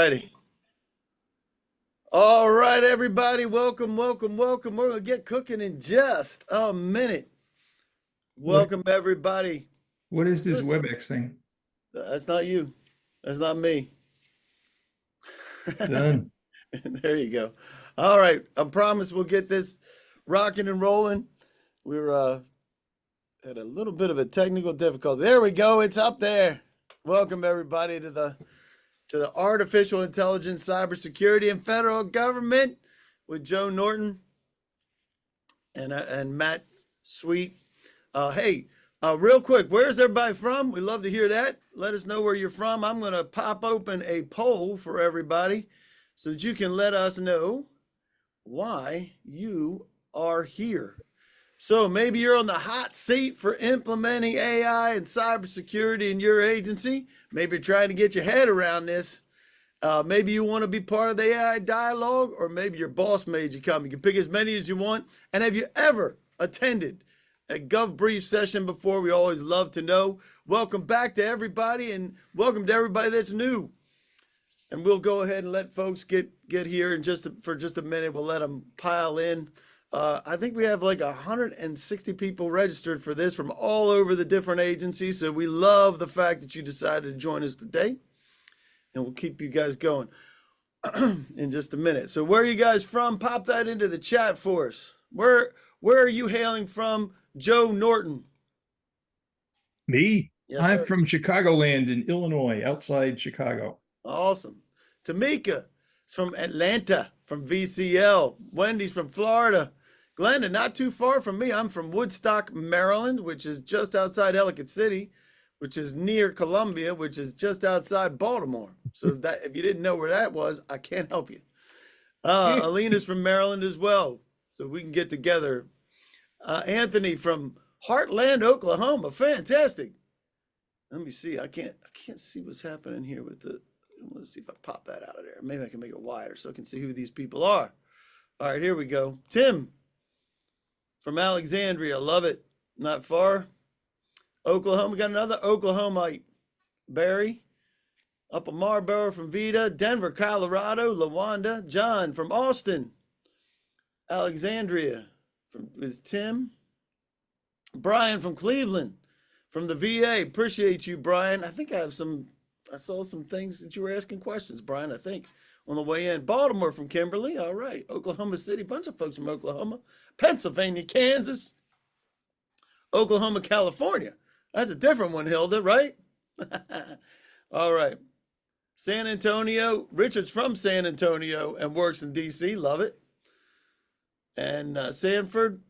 righty. All right, everybody. Welcome. We're going to get cooking in just a minute. What Welcome, everybody. what is this WebEx thing? That's not you. That's not me. Done. There you go. All right. I promise we'll get this rocking and rolling. We're had a little bit of a technical difficulty. There we go. It's up there. Welcome, everybody, to the Artificial Intelligence, Cybersecurity, and Federal Government with Joe Norton and Matt Sweet. Hey, real quick, where's everybody from? We love to hear that. Let us know where you're from. I'm going to pop open a poll for everybody so that you can let us know why you are here. So maybe you're on the hot seat for implementing AI and cybersecurity in your agency. Maybe you're trying to get your head around this. Maybe you want to be part of the AI dialogue, or maybe your boss made you come. You can pick as many as you want. And have you ever attended a GovBrief session before? We always love to know. Welcome back to everybody, and welcome to everybody that's new. And we'll go ahead and let folks get here in for just a minute. We'll let them pile in. I think we have like 160 people registered for this from all over the different agencies. So we love the fact that you decided to join us today. And we'll keep you guys going in just a minute. So where are you guys from? Pop that into the chat for us. Where are you hailing from, Joe Norton? Me? Yes, I'm sir. from Chicagoland in Illinois, outside Chicago. Awesome. Tamika is from Atlanta, from VCL. Wendy's from Florida. Glenda, not too far from me. I'm from Woodstock, Maryland, which is just outside Ellicott City, which is near Columbia, which is just outside Baltimore. So that if you didn't know where that was, I can't help you. Alina's from Maryland as well, so we can get together. Anthony from Heartland, Oklahoma. Fantastic. Let me see. I can't see what's happening here with the. Let's see if I pop that out of there. Maybe I can make it wider so I can see who these people are. All right, here we go. Tim from Alexandria. Love it. Not far. Oklahoma. We got another Oklahomite. Barry. Up in Marlboro from Vita. Denver, Colorado. Lawanda. John from Austin. Alexandria is Tim. Brian from Cleveland. From the VA. Appreciate you, Brian. I saw some things that you were asking questions, Brian, I think, on the way in. Baltimore from Kimberly. All right. Oklahoma City. Bunch of folks from Oklahoma. Pennsylvania, Kansas. Oklahoma, California. That's a different one, Hilda, right? All right. San Antonio. Richard's from San Antonio and works in D.C. Love it. And Sanford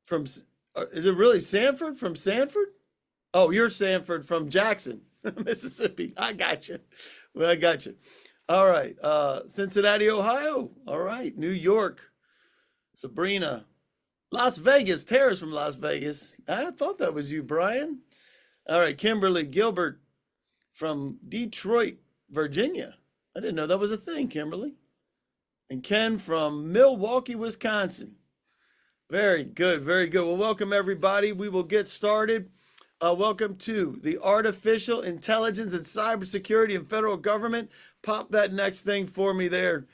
from, is it really Sanford from Sanford? Oh, you're Sanford from Jackson, Mississippi. I got you. Well, I got you. All right. Cincinnati, Ohio. All right. New York. Sabrina. Las Vegas. Tara's from Las Vegas. I thought that was you, Brian. All right. Kimberly Gilbert from Detroit, Virginia. I didn't know that was a thing, Kimberly. And Ken from Milwaukee, Wisconsin. Very good. Very good. Well, welcome, everybody. We will get started. Welcome to the Artificial Intelligence and Cybersecurity and Federal Government. Pop that next thing for me there.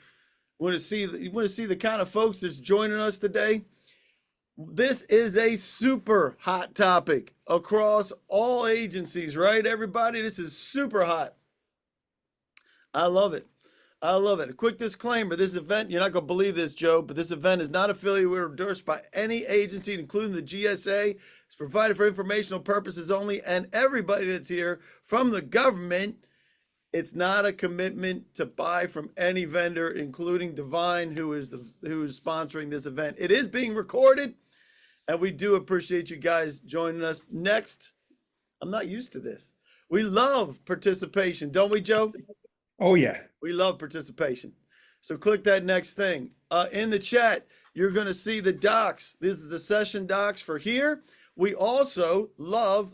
You want to see the kind of folks that's joining us today? This is a super hot topic across all agencies, right, everybody? This is super hot. I love it. I love it. A quick disclaimer, this event, you're not going to believe this, Joe, but this event is not affiliated or endorsed by any agency, including the GSA. It's provided for informational purposes only, and everybody that's here from the government, it's not a commitment to buy from any vendor, including Divine, who is sponsoring this event. It is being recorded, and we do appreciate you guys joining us. Next, I'm not used to this. We love participation, don't we, Joe? Oh, yeah. We love participation. So click that next thing. In the chat, you're going to see the docs. This is the session docs for here. We also love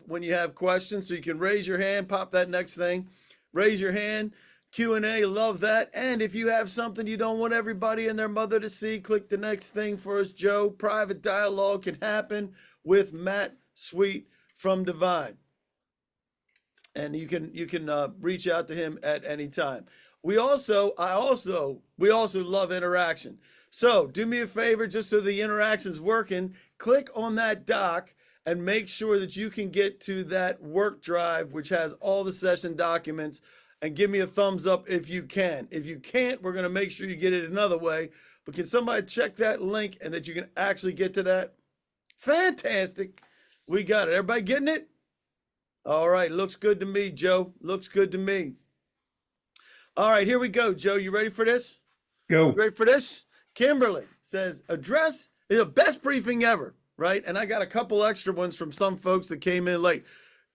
when you have questions. So you can raise your hand, pop that next thing, raise your hand, Q&A, love that. And if you have something you don't want everybody and their mother to see, click the next thing for us, Joe. Private dialogue can happen with Matt Sweet from Divine. and you can reach out to him at any time. We also love interaction. So do me a favor, just so the interaction's working, click on that doc and make sure that you can get to that work drive, which has all the session documents, and give me a thumbs up if you can. If you can't, we're going to make sure you get it another way. But can somebody check that link and that you can actually get to that? Fantastic. We got it. Everybody getting it? All right. Looks good to me, Joe. Looks good to me. All right, here we go, Joe. You ready for this? Go. You ready for this? Kimberly says, address is the best briefing ever, right? And I got a couple extra ones from some folks that came in late.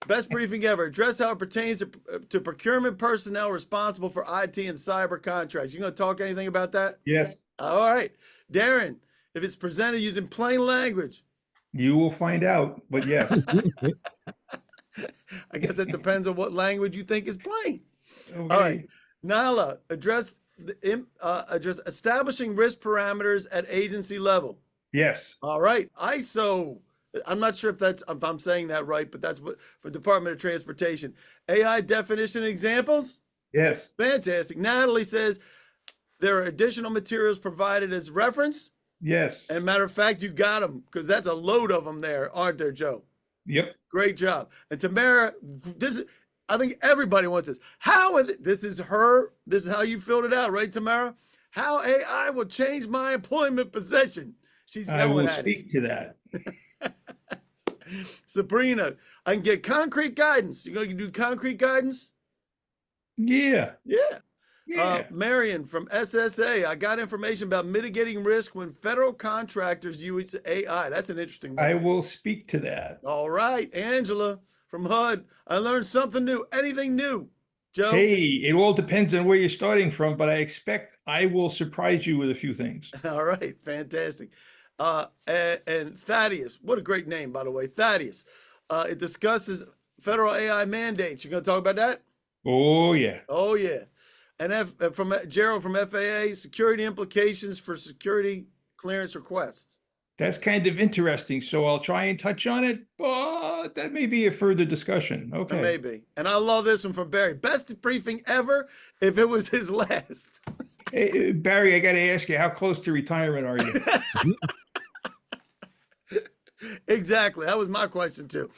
Best briefing ever. Address how it pertains to procurement personnel responsible for IT and cyber contracts. You going to talk anything about that? Yes. All right. Darren, if it's presented using plain language. You will find out, but yes. I guess it depends on what language you think is plain. Okay. All right. Nala, address establishing risk parameters at agency level. Yes. All right. ISO. I'm not sure if I'm saying that right, but that's what for Department of Transportation. AI definition examples. Yes. Fantastic. Natalie says there are additional materials provided as reference. Yes. And matter of fact, you got them because that's a load of them there, aren't there, Joe? Yep. Great job. And Tamara, I think everybody wants this. This is how you filled it out, right, Tamara? How AI will change my employment position. She's I will yelling at speak to that. Sabrina, I can get concrete guidance. You can do concrete guidance? Yeah. Yeah. Yeah. Marion from SSA, I got information about mitigating risk when federal contractors use AI. That's an interesting one. I will speak to that. All right. Angela from HUD, I learned something new. Anything new, Joe? Hey, it all depends on where you're starting from, but I expect I will surprise you with a few things. All right. Fantastic. And Thaddeus, what a great name, by the way. Thaddeus. It discusses federal AI mandates. You're going to talk about that? Oh, yeah. Oh, yeah. And from Gerald from FAA, security implications for security clearance requests. That's kind of interesting. So I'll try and touch on it, but that may be a further discussion. Okay. Maybe. And I love this one from Barry. Best briefing ever if it was his last. Hey, Barry, I got to ask you, how close to retirement are you? Exactly. That was my question too.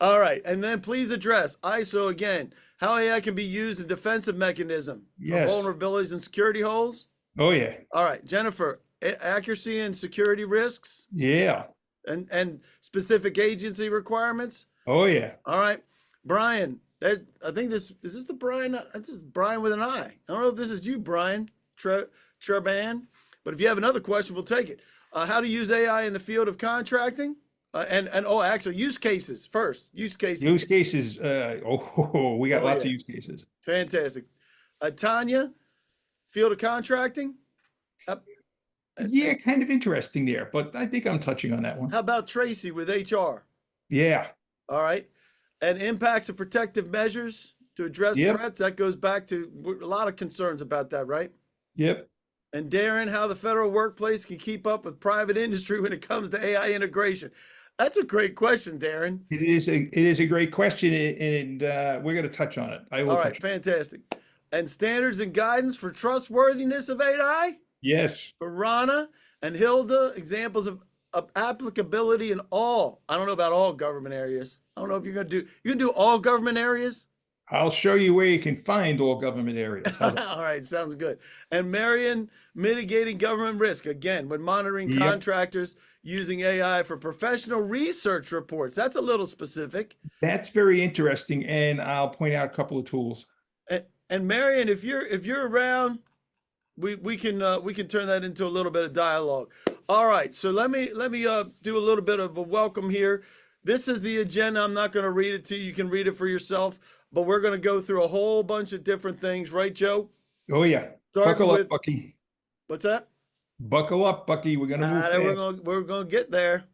All right. And then please address ISO again, how AI can be used as a defensive mechanism for Yes. vulnerabilities and security holes. Oh, yeah. All right. Jennifer, accuracy and security risks. Yeah. And specific agency requirements. Oh, yeah. All right. Brian, I think is this the Brian? This is Brian with an I. I don't know if this is you, Brian Treban, but if you have another question, we'll take it. How to use AI in the field of contracting? Actually, use cases first. Use cases. Use cases. We got lots of use cases. Fantastic. Tanya, field of contracting. Yeah, kind of interesting there, but I think I'm touching on that one. How about Tracy with HR? Yeah. All right. And impacts of protective measures to address threats. That goes back to a lot of concerns about that, right? Yep. And Darren, how the federal workplace can keep up with private industry when it comes to AI integration. That's a great question, Darren. It is a great question, and we're going to touch on it. I will. All right, fantastic. And standards and guidance for trustworthiness of AI? Yes. For Rana and Hilda, examples of applicability in all. I don't know about all government areas. I don't know if you're going to do, you can do all government areas? I'll show you where you can find all government areas. All right, sounds good. And Marion, mitigating government risk, again, when monitoring contractors using AI for professional research reports. That's a little specific. That's very interesting, and I'll point out a couple of tools. And Marion, if you're around, we can turn that into a little bit of dialogue. All right, so let me do a little bit of a welcome here. This is the agenda. I'm not going to read it to you. You can read it for yourself. But we're going to go through a whole bunch of different things, right, Joe? Oh, yeah. Buckle up, Bucky. What's that? Buckle up, Bucky. We're going to move fast. We're going to get there.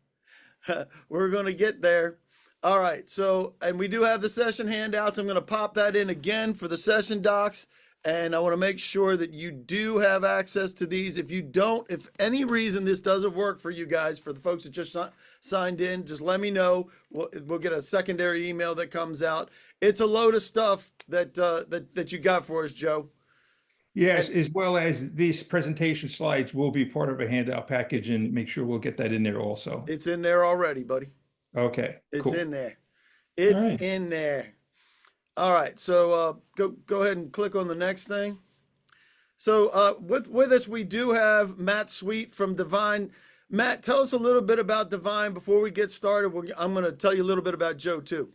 We're going to get there. All right. So, and we do have the session handouts. I'm going to pop that in again for the session docs. And I want to make sure that you do have access to these. If you don't, if any reason this doesn't work for you guys, for the folks that just signed in, just let me know. We'll get a secondary email that comes out. It's a load of stuff that you got for us, Joe. Yes, And as well as these presentation slides will be part of a handout package, and make sure we'll get that in there also. it's in there already, buddy. Okay, It's cool. in there. All It's right. in there. All right. So go ahead and click on the next thing. So with us, we do have Matt Sweet from Divine. Matt, tell us a little bit about Divine before we get started. I'm going to tell you a little bit about Joe too.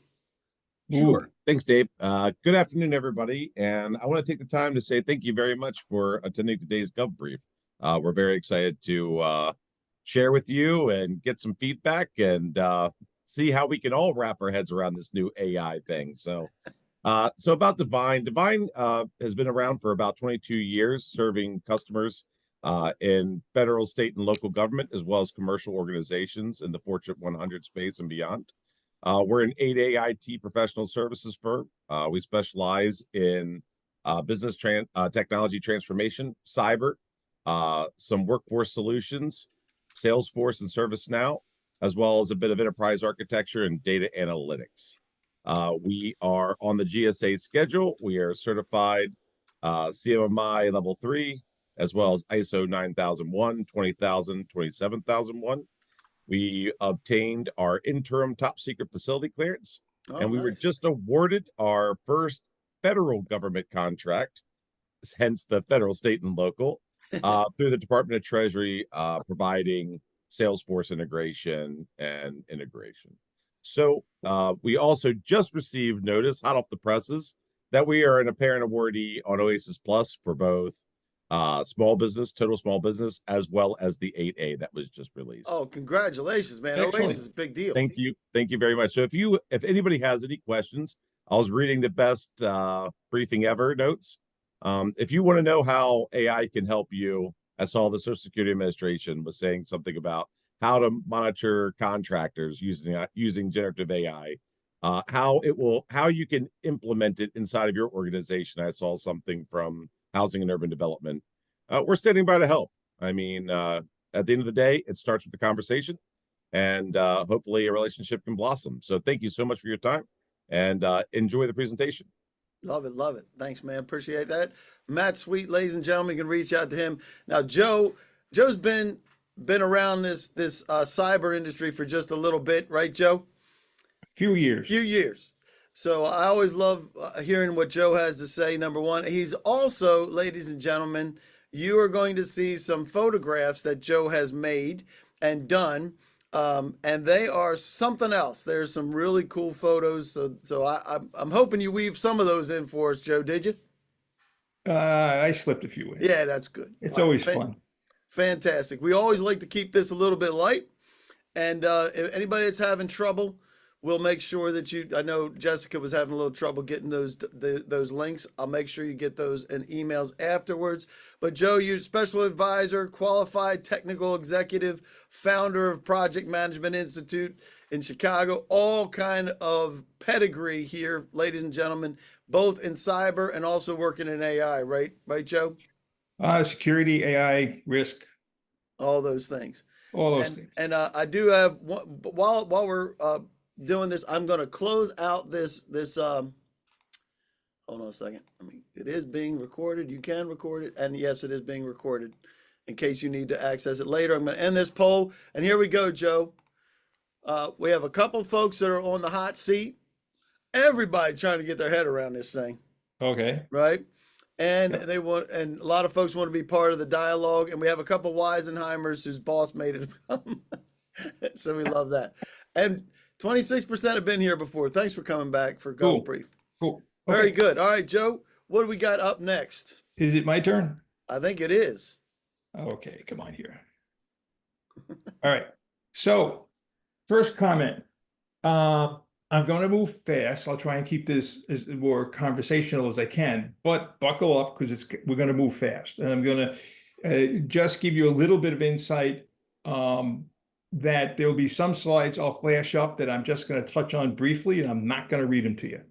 Ooh, Sure. Thanks, Dave. Good afternoon, everybody. And I want to take the time to say thank you very much for attending today's Gov Brief. We're very excited to share with you and get some feedback and see how we can all wrap our heads around this new AI thing. So about Divine. Divine has been around for about 22 years, serving customers in federal, state, and local government, as well as commercial organizations in the Fortune 100 space and beyond. We're an 8A IT professional services firm. We specialize in business technology transformation, cyber, some workforce solutions, Salesforce and ServiceNow, as well as a bit of enterprise architecture and data analytics. We are on the GSA schedule. We are certified CMMI level 3, as well as ISO 9001, 20000, 27001. We obtained our interim top secret facility clearance, and we were Nice. just awarded our first federal government contract, hence the federal, state, and local, through the Department of Treasury, providing Salesforce integration and integration. So we also just received notice, hot off the presses, that we are an apparent awardee on Oasis Plus for both small business, total small business, as well as the 8A that was just released. Oh, congratulations, man. Excellent. Oasis is a big deal. Thank you very much. So if anybody has any questions, I was reading the best briefing ever notes. If you want to know how AI can help you, I saw the Social Security Administration was saying something about how to monitor contractors using generative AI, how you can implement it inside of your organization. I saw something from Housing and Urban Development. We're standing by to help. I mean, at the end of the day, it starts with the conversation, and hopefully a relationship can blossom. So thank you so much for your time, and enjoy the presentation. Love it, love it. Thanks, man. Appreciate that. Matt Sweet, ladies and gentlemen, you can reach out to him. Now, Joe's been around this cyber industry for just a little bit, right, Joe? Few years. Few years. So I always love hearing what Joe has to say. Number one, he's also, ladies and gentlemen, you are going to see some photographs that Joe has made and done, and they are something else. There's some really cool photos. So I'm hoping you weave some of those in for us, Joe. Did you? I slipped a few in. Yeah, that's good. It's always fun. Fantastic. We always like to keep this a little bit light. And if anybody that's having trouble, we'll make sure that I know Jessica was having a little trouble getting those links. I'll make sure you get those in emails afterwards. But Joe, you're special advisor, qualified technical executive, founder of Project Management Institute in Chicago, all kind of pedigree here, ladies and gentlemen, both in cyber and also working in AI, right? Right, Joe? Security, AI, risk, All those things. all those things. And I do have one, while we're doing this, I'm going to close out this hold on a second. I mean, it is being recorded. You can record it, and yes, it is being recorded in case you need to access it later. I'm going to end this poll, and here we go, Joe. We have a couple folks that are on the hot seat. Everybody trying to get their head around this thing, Okay. right? And and a lot of folks want to be part of the dialogue. And we have a couple Weisenheimers whose boss made it come. So we love that. And 26% have been here before. Thanks for coming back for Go Brief. Cool. Very Okay. good. All right, Joe, what do we got up next? Is it my turn? I think it is. Okay, come on here. All right. So, first comment. I'm going to move fast. I'll try and keep this as more conversational as I can, but buckle up because we're going to move fast. And I'm going to just give you a little bit of insight that there'll be some slides I'll flash up that I'm just going to touch on briefly, and I'm not going to read them to you.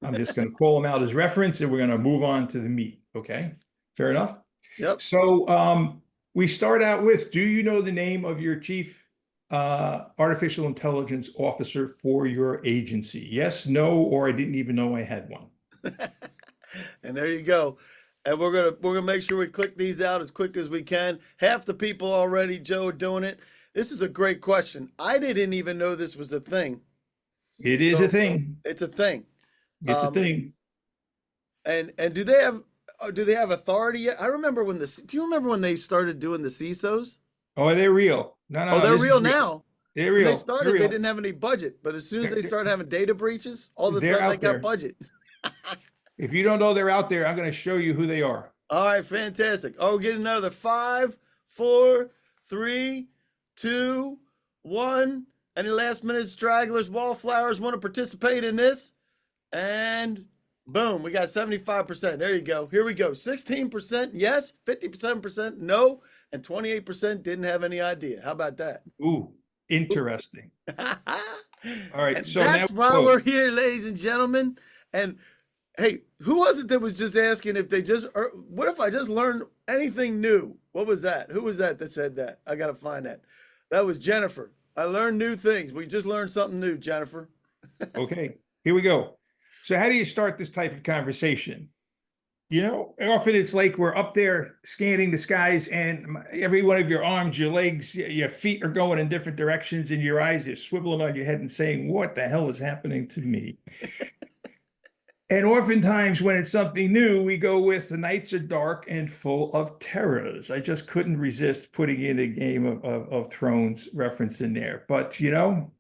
I'm just going to call them out as reference, and we're going to move on to the meat. Okay, fair enough. Yep. So we start out with, do you know the name of your chief artificial intelligence officer for your agency? Yes, no, or I didn't even know I had one. And there you go. And we're gonna make sure we click these out as quick as we can. Half the people already, Joe, are doing it. This is a great question. I didn't even know this was a thing. It is a thing. It's a thing. It's a thing. And do they have authority yet? I remember when do you remember when they started doing the CISOs? Oh, they're real. No, They're this is real now. They're When real. they started, they didn't have any budget, but as soon as they started having data breaches, all of a They're sudden they out there. got budget. If you don't know they're out there, I'm going to show you who they are. All right, fantastic. Oh, get another 5, 4, 3, 2, 1. Any last minute stragglers, wallflowers want to participate in this? And boom, we got 75%. There you go. Here we go. 16% yes, 57% no, and 28% didn't have any idea. How about that? Ooh, interesting. All right, And so that's now why we're here, ladies and gentlemen. And hey, who was it that was just asking if they just, or what if I just learned anything new? What was that? Who was that said that? I got to find that. That was Jennifer. I learned new things. We just learned something new, Jennifer. Okay, here we go. So how do you start this type of conversation? You know, often it's like we're up there scanning the skies and every one of your arms, your legs, your feet are going in different directions and your eyes are swiveling on your head and saying, what the hell is happening to me? And oftentimes when it's something new, we go with the nights are dark and full of terrors. I just couldn't resist putting in a Game of Thrones reference in there. But, you know,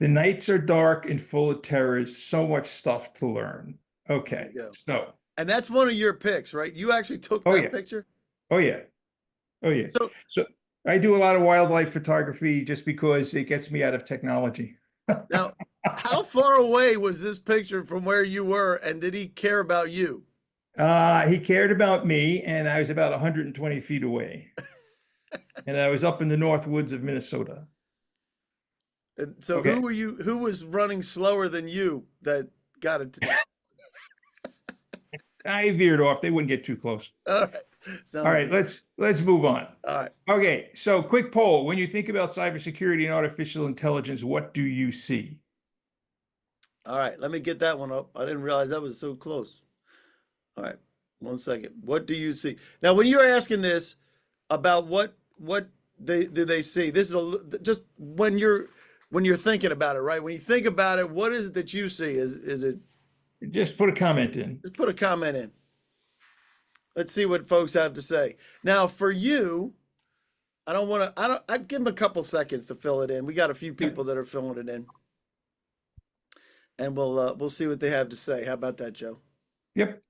the nights are dark and full of terrors, so much stuff to learn. Okay, so. And that's one of your picks, right? You actually took that picture? Oh, yeah. Oh, yeah. So I do a lot of wildlife photography just because it gets me out of technology. Now, how far away was this picture from where you were, and did he care about you? He cared about me, and I was about 120 feet away. And I was up in the north woods of Minnesota. And so who was running slower than you that got it? I veered off. They wouldn't get too close. All right. All right, let's move on. All right. Okay, so quick poll. When you think about cybersecurity and artificial intelligence, what do you see? All right, let me get that one up. I didn't realize that was so close. All right, 1 second. What do you see? Now, when you're asking this about what do they see, this is just when you're thinking about it, right? When you think about it, what is it that you see? Is it? Just put a comment in. Just put a comment in. Let's see what folks have to say. Now, for you, I'd give them a couple seconds to fill it in. We got a few people that are filling it in. And we'll see what they have to say. How about that, Joe? Yep.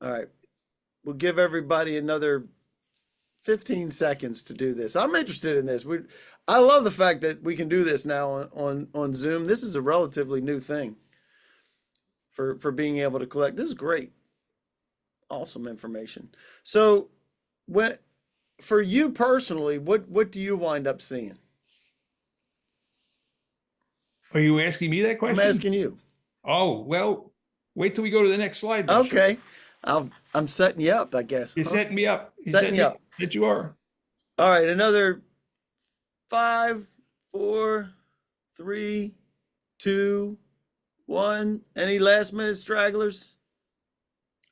All right. We'll give everybody another 15 seconds to do this. I'm interested in this. I love the fact that we can do this now on Zoom. This is a relatively new thing for being able to collect. This is great. Awesome information. So for you personally, what do you wind up seeing? Are you asking me that question? I'm asking you. Oh, well, wait till we go to the next slide. Okay. I'm setting you up, I guess. You're setting me up. Setting you up. That you are. All right, another 5, 4, 3, 2, 1. Any last minute stragglers?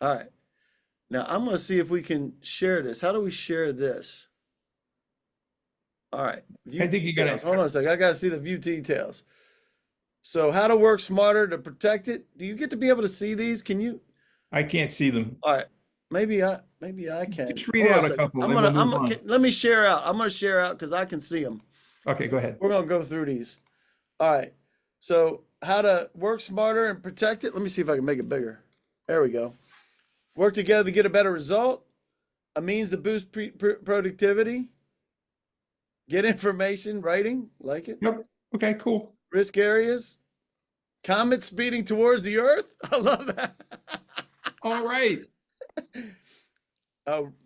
All right. Now I'm going to see if we can share this. How do we share this? All right. I think you're going to. Hold on a second. I got to see the view details. So how to work smarter to protect it. Do you get to be able to see these? Can you? I can't see them. All right. Maybe I can. Just read out a couple. Let me share out. I'm going to share out because I can see them. Okay, go ahead. We're going to go through these. All right. So how to work smarter and protect it. Let me see if I can make it bigger. There we go. Work together to get a better result. A means to boost productivity. Get information, writing, like it. Yep. Okay, cool. Risk areas. Comet speeding towards the Earth. I love that. All right.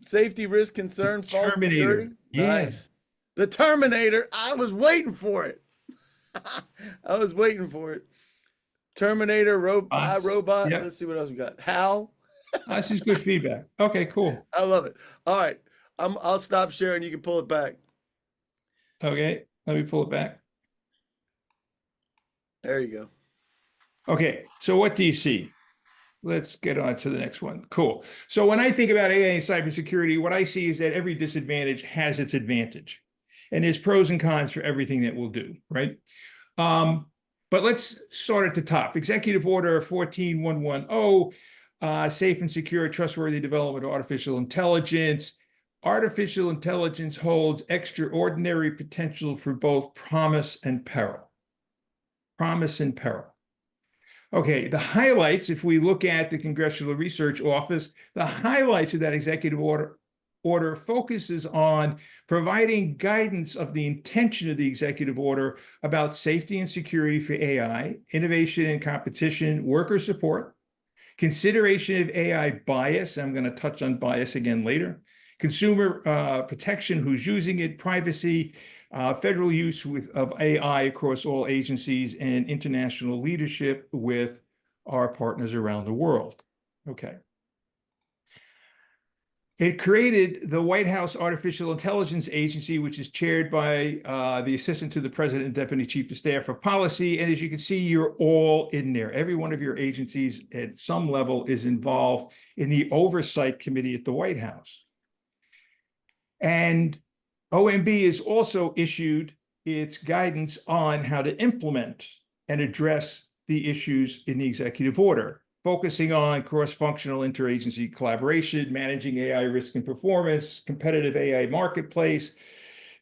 Safety, risk, concern, false security. Nice. The Terminator. I was waiting for it. I was waiting for it. Terminator, robot. Yep. Let's see what else we got. Hal. That's just good feedback. Okay, cool. I love it. All right. I'll stop sharing. You can pull it back. Okay, let me pull it back. There you go. Okay, so what do you see? Let's get on to the next one. Cool. So when I think about AI and cybersecurity, what I see is that every disadvantage has its advantage. And there's pros and cons for everything that we'll do, right? But let's start at the top. Executive Order 14110, safe and secure, trustworthy development of artificial intelligence. Artificial intelligence holds extraordinary potential for both promise and peril. Promise and peril. Okay, the highlights, if we look at the Congressional Research Office, the highlights of that executive order focuses on providing guidance of the intention of the executive order about safety and security for AI, innovation and competition, worker support, consideration of AI bias. I'm going to touch on bias again later. Consumer protection, who's using it, privacy, federal use of AI across all agencies, and international leadership with our partners around the world. Okay. It created the White House Artificial Intelligence Agency, which is chaired by the Assistant to the President and Deputy Chief of Staff for Policy. And as you can see, you're all in there. Every one of your agencies at some level is involved in the Oversight Committee at the White House. And OMB has also issued its guidance on how to implement and address the issues in the executive order, focusing on cross-functional interagency collaboration, managing AI risk and performance, competitive AI marketplace,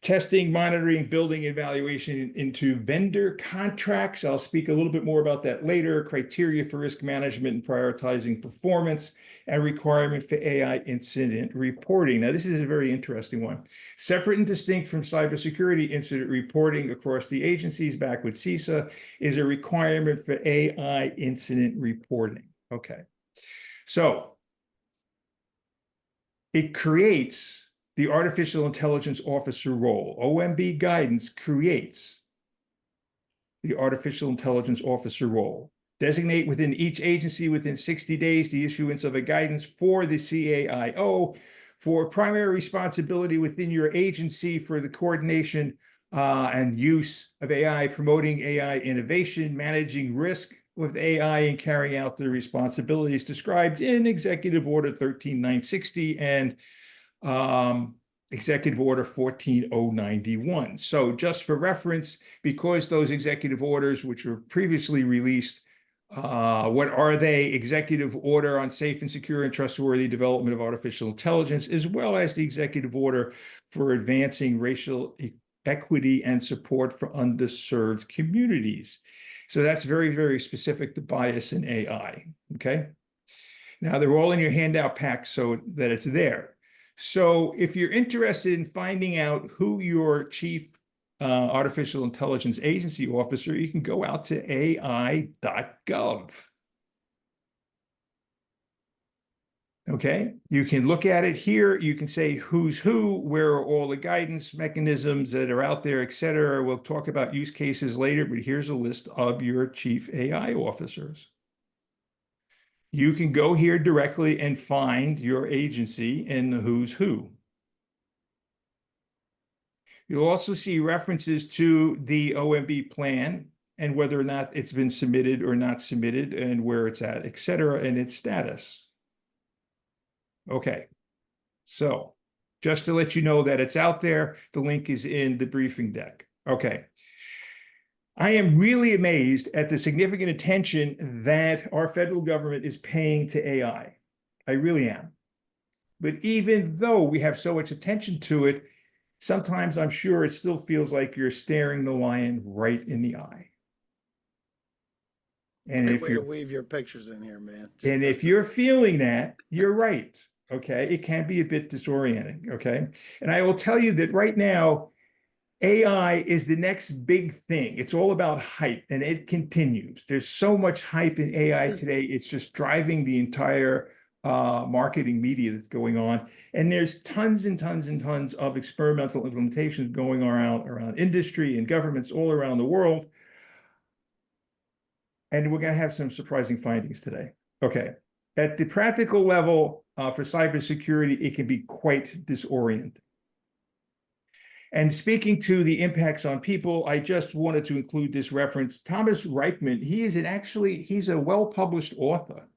testing, monitoring, building, evaluation into vendor contracts. I'll speak a little bit more about that later. Criteria for risk management and prioritizing performance, and requirement for AI incident reporting. Now, this is a very interesting one. Separate and distinct from cybersecurity incident reporting across the agencies back with CISA is a requirement for AI incident reporting. Okay. So it creates the Artificial Intelligence Officer role. OMB guidance creates the Artificial Intelligence Officer role. Designate within each agency within 60 days the issuance of a guidance for the CAIO for primary responsibility within your agency for the coordination and use of AI, promoting AI innovation, managing risk with AI, and carrying out the responsibilities described in Executive Order 13960 and Executive Order 14091. So just for reference, because those executive orders, which were previously released, what are they? Executive Order on Safe and Secure and Trustworthy Development of Artificial Intelligence, as well as the Executive Order for Advancing Racial Equity and Support for Underserved Communities. So that's very, very specific to bias in AI, okay? Now, they're all in your handout pack so that it's there. So if you're interested in finding out who your chief artificial intelligence agency officer, you can go out to ai.gov. Okay, you can look at it here. You can say who's who, where are all the guidance mechanisms that are out there, et cetera. We'll talk about use cases later, but here's a list of your chief AI officers. You can go here directly and find your agency in the who's who. You'll also see references to the OMB plan and whether or not it's been submitted or not submitted and where it's at, et cetera, and its status. Okay, so just to let you know that it's out there, the link is in the briefing deck. Okay. I am really amazed at the significant attention that our federal government is paying to AI. I really am. But even though we have so much attention to it, sometimes I'm sure it still feels like you're staring the lion right in the eye. And Great if way you're to weave your pictures in here, man. and if you're feeling that, you're right. Okay. It can be a bit disorienting. Okay. And I will tell you that right now, AI is the next big thing. It's all about hype, and it continues. There's so much hype in AI today. It's just driving the entire marketing media that's going on. And there's tons and tons and tons of experimental implementations going around industry and governments all around the world. And we're going to have some surprising findings today. Okay. At the practical level for cybersecurity, it can be quite disorienting. And speaking to the impacts on people, I just wanted to include this reference. Thomas Reichman, he's a well-published author.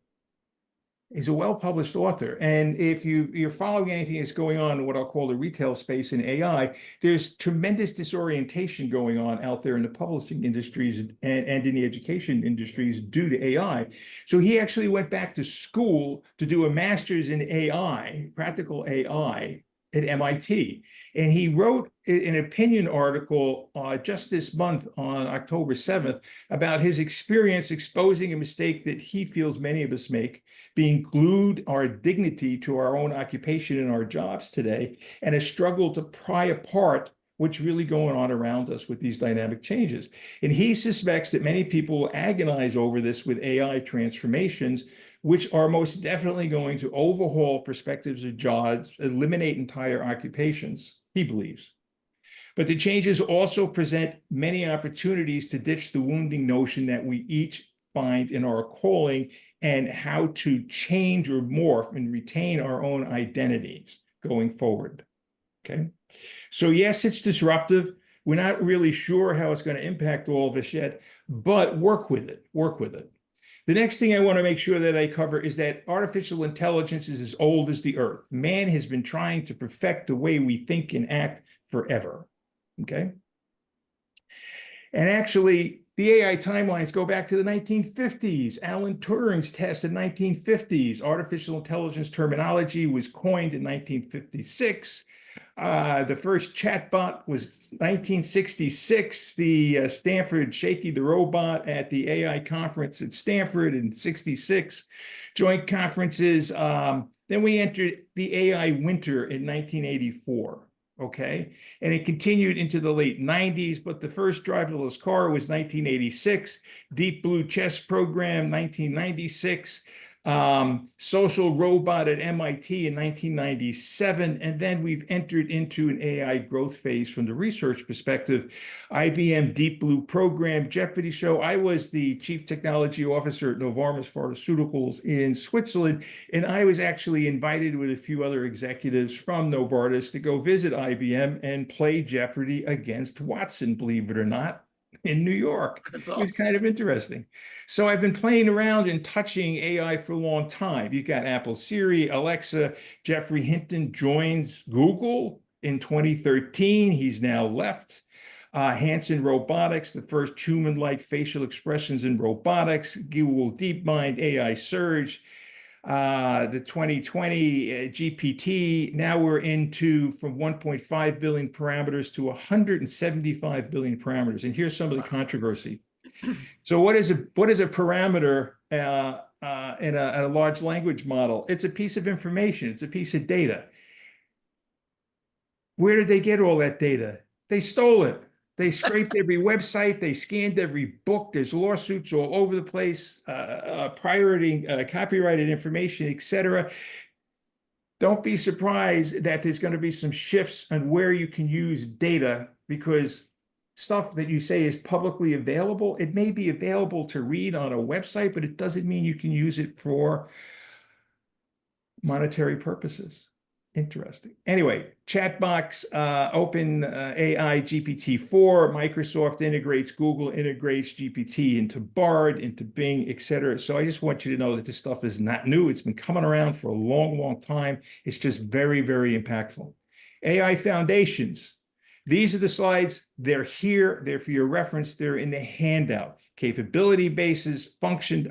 He's a well-published author. And if you're following anything that's going on in what I'll call the retail space in AI, there's tremendous disorientation going on out there in the publishing industries and in the education industries due to AI. So he actually went back to school to do a master's in AI, practical AI, at MIT. And he wrote an opinion article just this month on October 7th about his experience exposing a mistake that he feels many of us make, being glued our dignity to our own occupation and our jobs today, and a struggle to pry apart what's really going on around us with these dynamic changes. And he suspects that many people will agonize over this with AI transformations, which are most definitely going to overhaul perspectives of jobs, eliminate entire occupations, he believes. But the changes also present many opportunities to ditch the wounding notion that we each find in our calling and how to change or morph and retain our own identities going forward. Okay. So yes, it's disruptive. We're not really sure how it's going to impact all of us yet, but work with it. Work with it. The next thing I want to make sure that I cover is that artificial intelligence is as old as the earth. Man has been trying to perfect the way we think and act forever. Okay. And actually, the AI timelines go back to the 1950s. Alan Turing's test in 1950s. Artificial intelligence terminology was coined in 1956. The first chatbot was 1966. The Stanford Shaky the Robot at the AI conference at Stanford in 66. Joint conferences. Then we entered the AI winter in 1984. Okay, and it continued into the late 90s, but the first driverless car was 1986, Deep Blue Chess Program, 1996, Social Robot at MIT in 1997, and then we've entered into an AI growth phase from the research perspective. IBM Deep Blue Program, Jeopardy Show. I was the Chief Technology Officer at Novartis Pharmaceuticals in Switzerland, and I was actually invited with a few other executives from Novartis to go visit IBM and play Jeopardy against Watson, believe it or not, in New York. That's It was awesome. kind of interesting. So I've been playing around and touching AI for a long time. You've got Apple Siri, Alexa. Jeffrey Hinton joins Google in 2013. He's now left. Hanson Robotics, the first human-like facial expressions in robotics. Google DeepMind, AI Surge. The 2020 GPT, now we're into from 1.5 billion parameters to 175 billion parameters. And here's some of the controversy. So what is a parameter in a large language model? It's a piece of information. It's a piece of data. Where did they get all that data? They stole it. They scraped every website. They scanned every book. There's lawsuits all over the place, copyrighted information, etc. Don't be surprised that there's going to be some shifts on where you can use data, because stuff that you say is publicly available, it may be available to read on a website, but it doesn't mean you can use it for monetary purposes. Interesting. Anyway, Chatbox, Open AI GPT-4, Microsoft integrates, Google integrates GPT into Bard, into Bing, etc. So I just want you to know that this stuff is not new. It's been coming around for a long, long time. It's just very, very impactful. AI foundations. These are the slides. They're here. They're for your reference. They're in the handout. Capability bases, function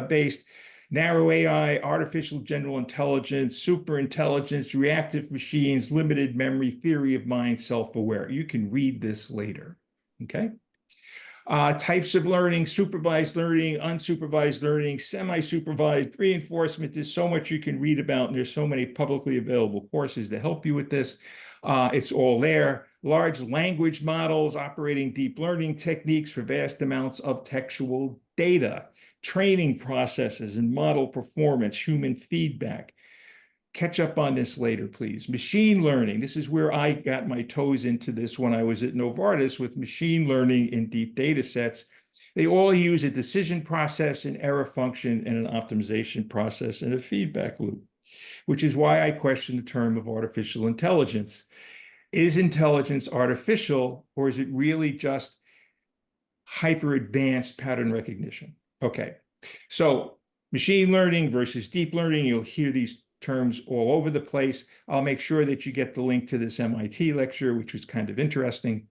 based, narrow AI, artificial general intelligence, super intelligence, reactive machines, limited memory, theory of mind, self-aware. You can read this later, okay? Types of learning, supervised learning, unsupervised learning, semi-supervised, reinforcement. There's so much you can read about, and there's so many publicly available courses to help you with this. It's all there. Large language models, operating deep learning techniques for vast amounts of textual data, training processes and model performance, human feedback. Catch up on this later, please. Machine learning. This is where I got my toes into this when I was at Novartis with machine learning in deep data sets. They all use a decision process, an error function, and an optimization process and a feedback loop, which is why I question the term of artificial intelligence. Is intelligence artificial, or is it really just hyper advanced pattern recognition? Okay, so machine learning versus deep learning, you'll hear these terms all over the place. I'll make sure that you get the link to this MIT lecture, which was kind of interesting.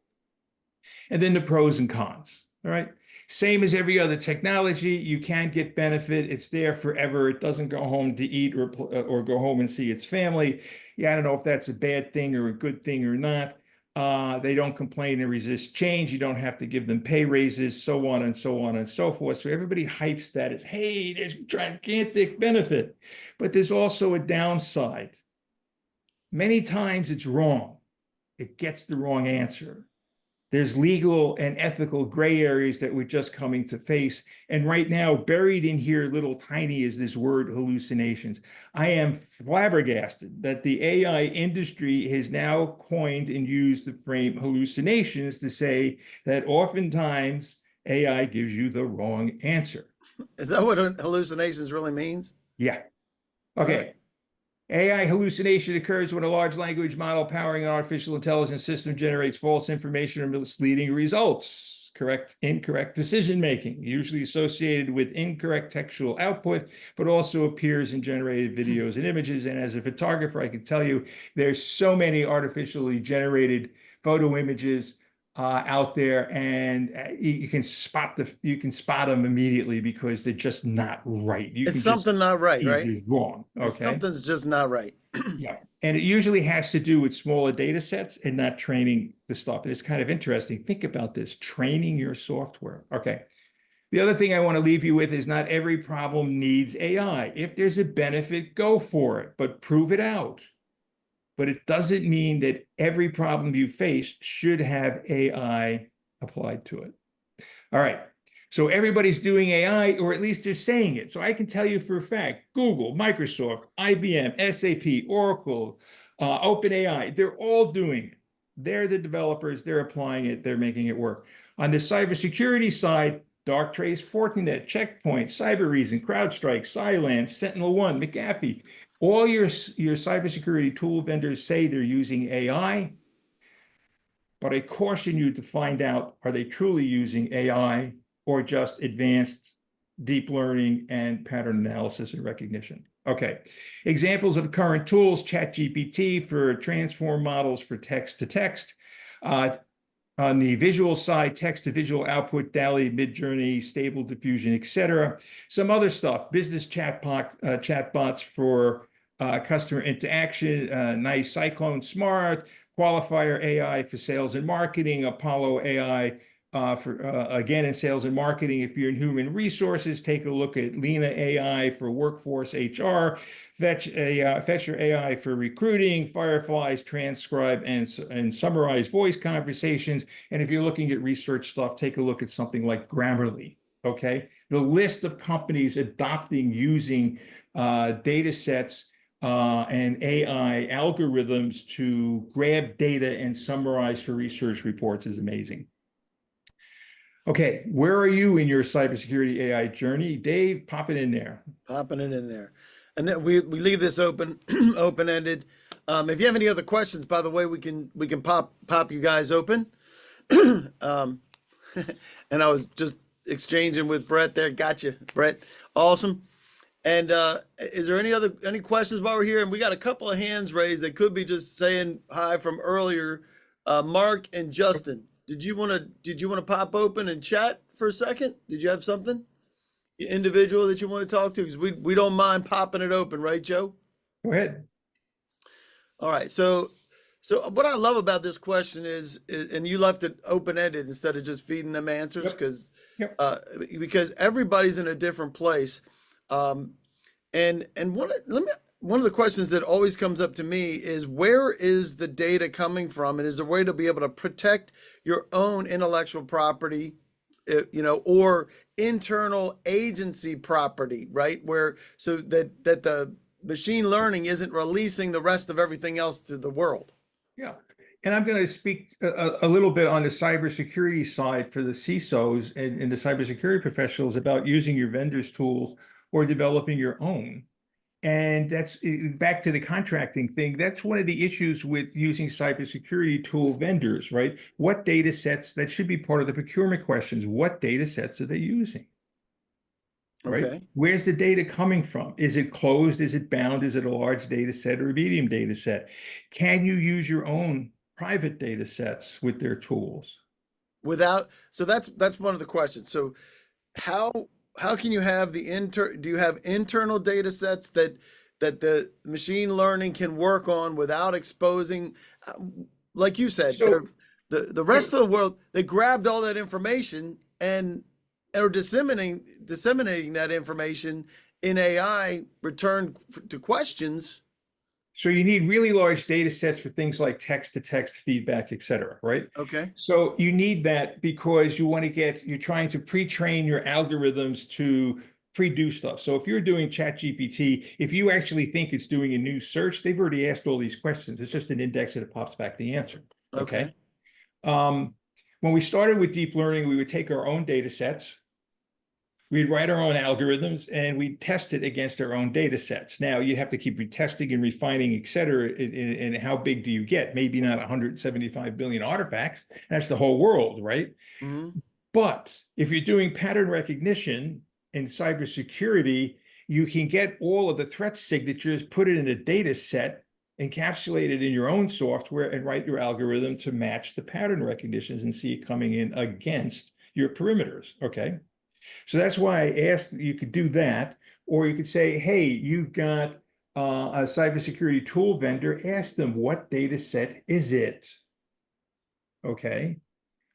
And then the pros and cons, all right? Same as every other technology, you can get benefit. It's there forever. It doesn't go home to eat or go home and see its family. Yeah, I don't know if that's a bad thing or a good thing or not. They don't complain and resist change. You don't have to give them pay raises, so on and so on and so forth. So everybody hypes that as, hey, there's gigantic benefit. But there's also a downside. Many times it's wrong. It gets the wrong answer. There's legal and ethical gray areas that we're just coming to face. And right now, buried in here, little tiny, is this word hallucinations. I am flabbergasted that the AI industry has now coined and used the frame hallucinations to say that oftentimes AI gives you the wrong answer. Is that what hallucinations really means? Yeah. All Okay. right. AI hallucination occurs when a large language model powering an artificial intelligence system generates false information or misleading results. Incorrect decision making, usually associated with incorrect textual output, but also appears in generated videos and images. And as a photographer, I can tell you there's so many artificially generated photo images out there, and you can spot them immediately because they're just not right. It's something not right, right? It's wrong. Okay. Something's just not right. Yeah. And it usually has to do with smaller data sets and not training the stuff. And it's kind of interesting. Think about this, training your software. Okay. The other thing I want to leave you with is not every problem needs AI. If there's a benefit, go for it, but prove it out. But it doesn't mean that every problem you face should have AI applied to it. All right. So everybody's doing AI, or at least they're saying it. So I can tell you for a fact, Google, Microsoft, IBM, SAP, Oracle, OpenAI, they're all doing it. They're the developers, they're applying it, they're making it work. On the cybersecurity side, Darktrace, Fortinet, Checkpoint, Cybereason, CrowdStrike, Cylance, SentinelOne, McAfee, all your cybersecurity tool vendors say they're using AI, but I caution you to find out, are they truly using AI or just advanced deep learning and pattern analysis and recognition? Okay, examples of current tools: ChatGPT for transform models for text to text. On the visual side, text to visual output, DALL-E, Midjourney, Stable Diffusion, etc. Some other stuff: business chatbots for customer interaction, nice Cyclone Smart, Qualifier AI for sales and marketing, Apollo AI for again in sales and marketing. If you're in human resources, take a look at Lena AI for workforce HR, Fetcher AI for recruiting, Fireflies transcribe and summarize voice conversations. And if you're looking at research stuff, take a look at something like Grammarly. Okay, the list of companies adopting using data sets and AI algorithms to grab data and summarize for research reports is amazing. Okay, where are you in your cybersecurity AI journey? Dave, pop it in there. Popping it in there. And then we leave this open, open-ended. If you have any other questions, by the way, we can pop you guys open. And I was just exchanging with Brett there. Gotcha, Brett. Awesome. And is there any questions while we're here? And we got a couple of hands raised that could be just saying hi from earlier. Mark and Justin, did you want to pop open and chat for a second? Did you have something? Individual that you want to talk to? Because we don't mind popping it open, right, Joe? Go ahead. All right. So what I love about this question is and you left it open-ended instead of just feeding them answers, because because everybody's in a different place. And one of the questions that always comes up to me is, where is the data coming from? And is there a way to be able to protect your own intellectual property, or internal agency property, right? So that the machine learning isn't releasing the rest of everything else to the world. Yeah. And I'm going to speak a little bit on the cybersecurity side for the CISOs and the cybersecurity professionals about using your vendor's tools or developing your own. And that's back to the contracting thing. That's one of the issues with using cybersecurity tool vendors, right? What data sets, that should be part of the procurement questions. What data sets are they using? Right? Okay. Where's the data coming from? Is it closed? Is it bound? Is it a large data set or a medium data set? Can you use your own private data sets with their tools? So that's one of the questions. So how can you have do you have internal data sets that the machine learning can work on without exposing, uh, like you said, So the rest of the world, they grabbed all that information and are disseminating that information in AI return to questions. So you need really large data sets for things like text-to-text feedback, et cetera, right? Okay. So you need that because you're trying to pre-train your algorithms to pre-do stuff. So if you're doing ChatGPT, if you actually think it's doing a new search, they've already asked all these questions. It's just an index and it pops back the answer. Okay. Okay. When we started with deep learning, we would take our own data sets, we'd write our own algorithms, and we'd test it against our own data sets. Now, you'd have to keep retesting and refining, et cetera, and how big do you get? Maybe not 175 billion artifacts. That's the whole world, right? Mm-hmm. But if you're doing pattern recognition in cybersecurity, you can get all of the threat signatures, put it in a data set, encapsulate it in your own software, and write your algorithm to match the pattern recognitions and see it coming in against your perimeters, okay? So that's why I asked, you could do that, or you could say, hey, you've got a cybersecurity tool vendor, ask them what data set is it? Okay.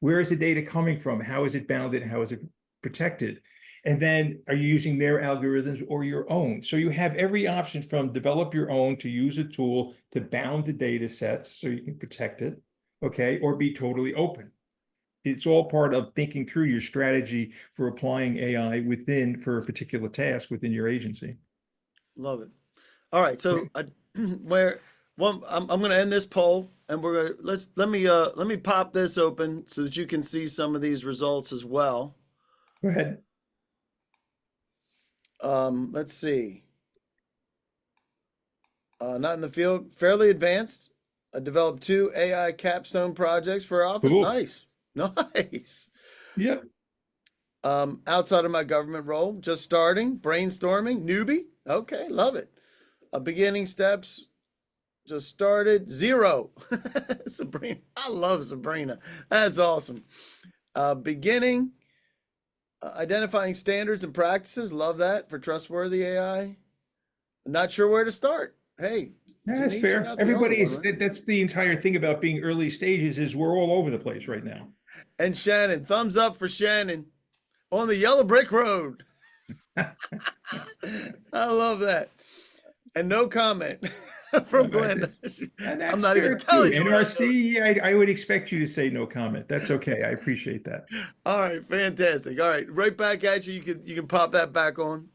Where is the data coming from? How is it bounded? How is it protected? And then are you using their algorithms or your own? So you have every option from develop your own to use a tool to bound the data sets so you can protect it, okay, or be totally open. It's all part of thinking through your strategy for applying AI for a particular task within your agency. Love it. All right. So I'm going to end this poll, and let me pop this open so that you can see some of these results as well. Go ahead. Let's see. Not in the field, fairly advanced. I developed 2 AI capstone projects for Office. Cool. Nice. Nice. Yep. Outside of my government role, just starting, brainstorming, newbie. Okay, love it. Beginning steps, just started, 0. Sabrina, I love Sabrina. That's awesome. Beginning, identifying standards and practices, love that for trustworthy AI. Not sure where to start. Hey, That's Denise, you're fair. not the only Everybody one, is, right? that's the entire thing about being early stages is we're all over the place right now. And Shannon, thumbs up for Shannon on the yellow brick road. I love that. And no comment from Glenda. And I'm that's not fair even too. telling you what I'm doing. NRC, I would expect you to say no comment. That's okay. I appreciate that. All right, fantastic. All right, right back at you. You can pop that back on.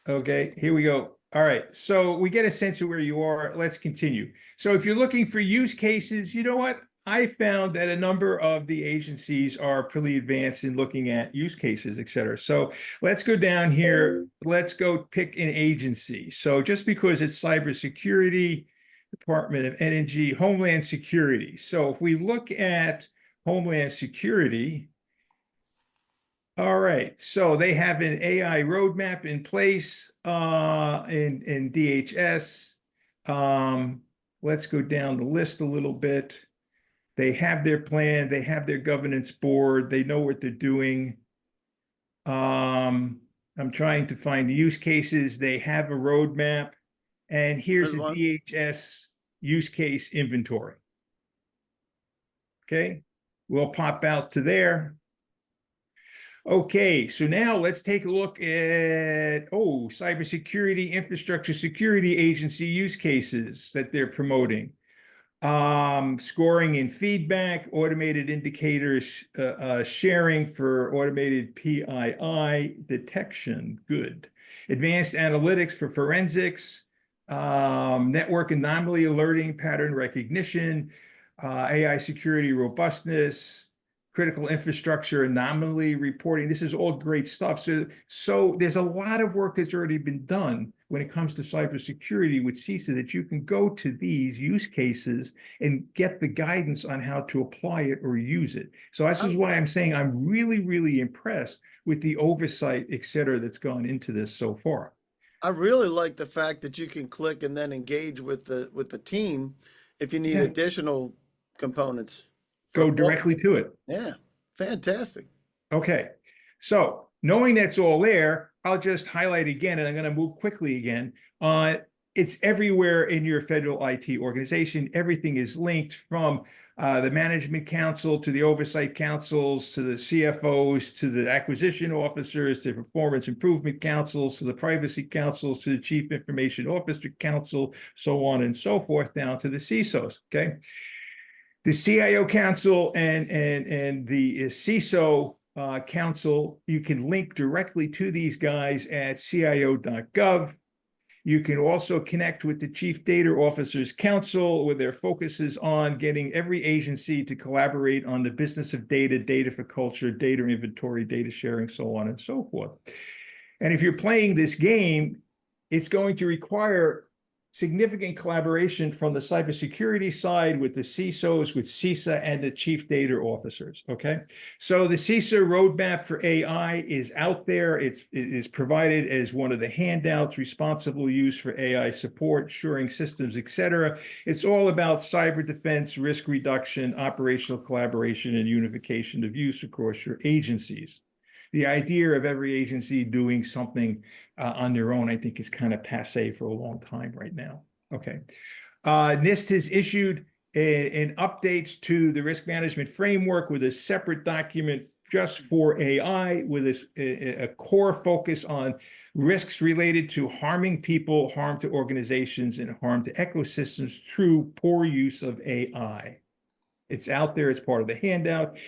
Okay, here we go. All right, so we get a sense of where you are. Let's continue. So if you're looking for use cases, you know what? I found that a number of the agencies are pretty advanced in looking at use cases, et cetera. So let's go down here. Let's go pick an agency. So just because it's cybersecurity, Department of Energy, Homeland Security. So if we look at Homeland Security, all right, so they have an AI roadmap in place in DHS. Let's go down the list a little bit. They have their plan, they have their governance board, they know what they're doing. I'm trying to find the use cases. They have a roadmap, and here's There's the one. DHS use case inventory. Okay, we'll pop out to there. Okay, so now let's take a look at, cybersecurity, infrastructure security agency use cases that they're promoting. Scoring and feedback, automated indicators, sharing for automated PII detection, good. Advanced analytics for forensics, network anomaly alerting, pattern recognition, AI security robustness, critical infrastructure anomaly reporting. This is all great stuff. So there's a lot of work that's already been done when it comes to cybersecurity with CISA, that you can go to these use cases and get the guidance on how to apply it or use it. So this is why I'm saying I'm really, really impressed with the oversight, et cetera, that's gone into this so far. I really like the fact that you can click and then engage with the team if you need Yeah. additional components. Go directly to it. Yeah, fantastic. Okay, so knowing that's all there, I'll just highlight again, and I'm going to move quickly again. It's everywhere in your federal IT organization. Everything is linked from the management council to the oversight councils to the CFOs to the acquisition officers to performance improvement councils to the privacy councils to the chief information officer council, so on and so forth, down to the CISOs. Okay, the CIO council and the CISO council, you can link directly to these guys at cio.gov. You can also connect with the Chief Data Officers Council, where their focus is on getting every agency to collaborate on the business of data, data for culture, data inventory, data sharing, so on and so forth. And if you're playing this game, it's going to require significant collaboration from the cybersecurity side with the CISOs, with CISA, and the chief data officers, okay? So the CISA roadmap for AI is out there. It is provided as one of the handouts, responsible use for AI support, shoring systems, et cetera. It's all about cyber defense, risk reduction, operational collaboration, and unification of use across your agencies. The idea of every agency doing something on their own, I think, is kind of passé for a long time right now. Okay. NIST has issued an update to the risk management framework with a separate document just for AI, with a core focus on risks related to harming people, harm to organizations, and harm to ecosystems through poor use of AI. It's out there. It's part of the handout.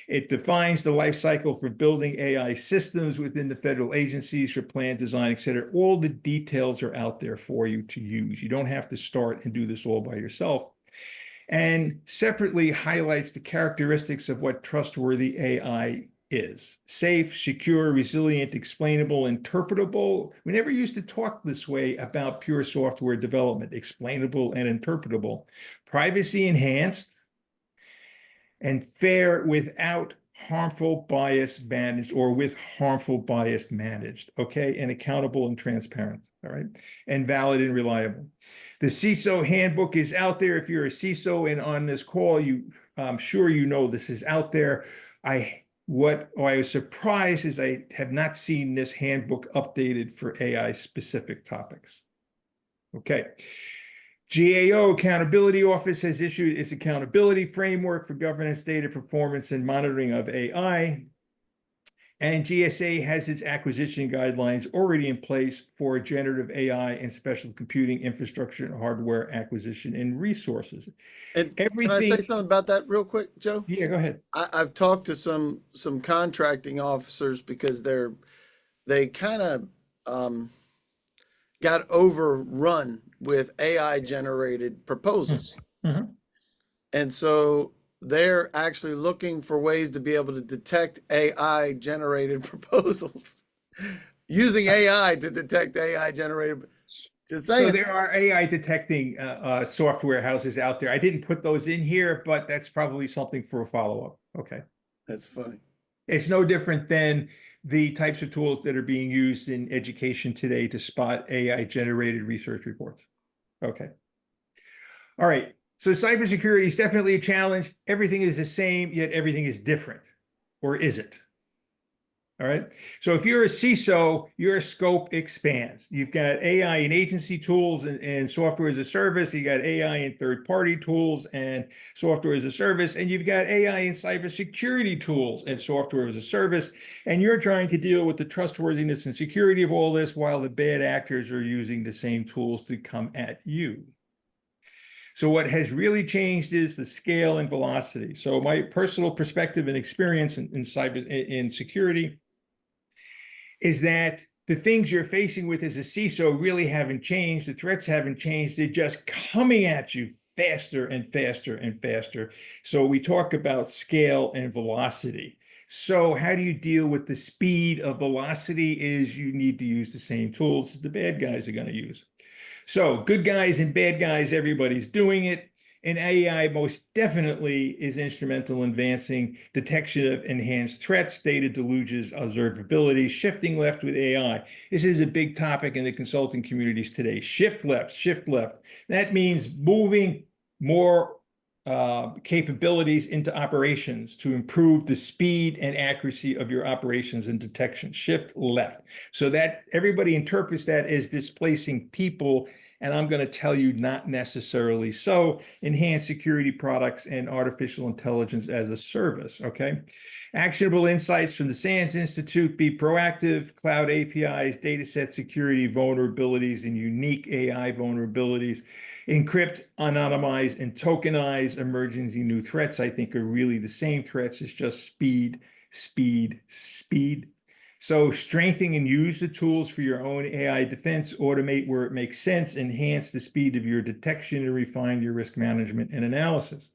It defines the life cycle for building AI systems within the federal agencies for plan, design, et cetera. All the details are out there for you to use. You don't have to start and do this all by yourself. And separately highlights the characteristics of what trustworthy AI is: safe, secure, resilient, explainable, interpretable. We never used to talk this way about pure software development: explainable and interpretable, privacy enhanced, and fair without harmful bias managed, or with harmful bias managed, okay, and accountable and transparent, all right, and valid and reliable. The CISO handbook is out there. If you're a CISO and on this call, I'm sure you know this is out there. What I was surprised is I have not seen this handbook updated for AI specific topics. Okay. GAO Accountability Office has issued its accountability framework for governance, data performance, and monitoring of AI. And GSA has its acquisition guidelines already in place for generative AI and special computing infrastructure and hardware acquisition and resources. And can I say something about that real quick, Joe? Yeah, go ahead. I've talked to some contracting officers because they kind of got overrun with AI generated proposals. Mm-hmm. And so they're actually looking for ways to be able to detect AI generated proposals, using AI to detect AI generated. Just saying. So there are AI detecting software houses out there. I didn't put those in here, but that's probably something for a follow-up. Okay. That's funny. It's no different than the types of tools that are being used in education today to spot AI-generated research reports. Okay. All right. So cybersecurity is definitely a challenge. Everything is the same, yet everything is different. Or is it? All right. So if you're a CISO, your scope expands. You've got AI and agency tools and software as a service. You got AI and third-party tools and software as a service. And you've got AI and cybersecurity tools and software as a service. And you're trying to deal with the trustworthiness and security of all this while the bad actors are using the same tools to come at you. So what has really changed is the scale and velocity. So my personal perspective and experience in security is that the things you're facing with as a CISO really haven't changed. The threats haven't changed. They're just coming at you faster and faster and faster. So we talk about scale and velocity. So how do you deal with the speed of velocity is you need to use the same tools as the bad guys are going to use. So good guys and bad guys, everybody's doing it. And AI most definitely is instrumental in advancing detection of enhanced threats, data deluges, observability, shifting left with AI. This is a big topic in the consulting communities today. Shift left, shift left. That means moving more capabilities into operations to improve the speed and accuracy of your operations and detection. Shift left. So that everybody interprets that as displacing people. And I'm going to tell you not necessarily so. Enhanced security products and artificial intelligence as a service, okay? Actionable insights from the SANS Institute, be proactive, cloud APIs, dataset security vulnerabilities, and unique AI vulnerabilities. Encrypt, anonymize, and tokenize emerging new threats, I think, are really the same threats. It's just speed, speed, speed. So strengthen and use the tools for your own AI defense, automate where it makes sense, enhance the speed of your detection, and refine your risk management and analysis.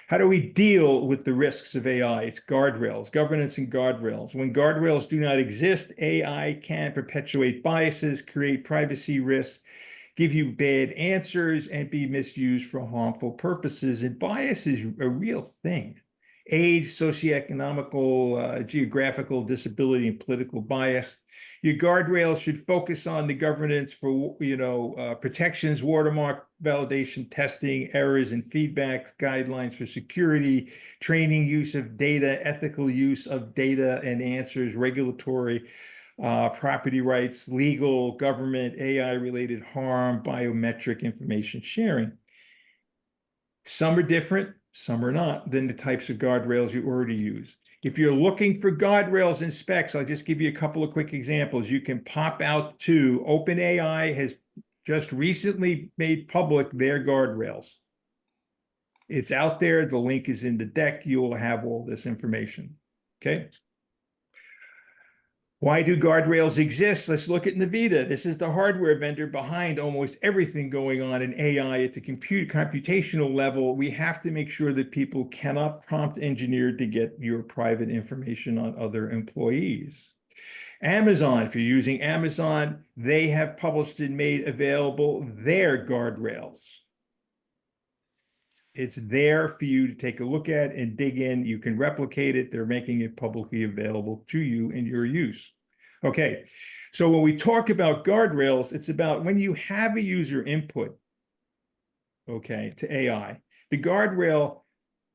How do we deal with the risks of AI? It's guardrails, governance and guardrails. When guardrails do not exist, AI can perpetuate biases, create privacy risks, give you bad answers, and be misused for harmful purposes. And bias is a real thing. Age, socioeconomical, geographical disability, and political bias. Your guardrails should focus on the governance for, protections, watermark validation, testing, errors and feedback, guidelines for security, training, use of data, ethical use of data and answers, regulatory, property rights, legal, government, AI-related harm, biometric information sharing. Some are different, some are not, than the types of guardrails you already use. If you're looking for guardrails and specs, I'll just give you a couple of quick examples. You can pop out to OpenAI has just recently made public their guardrails. It's out there. The link is in the deck. You will have all this information. Okay. Why do guardrails exist? Let's look at NVIDIA. This is the hardware vendor behind almost everything going on in AI at the computational level. We have to make sure that people cannot prompt engineer to get your private information on other employees. Amazon, if you're using Amazon, they have published and made available their guardrails. It's there for you to take a look at and dig in. You can replicate it. They're making it publicly available to you in your use. Okay, so when we talk about guardrails, it's about when you have a user input, okay, to AI, the guardrail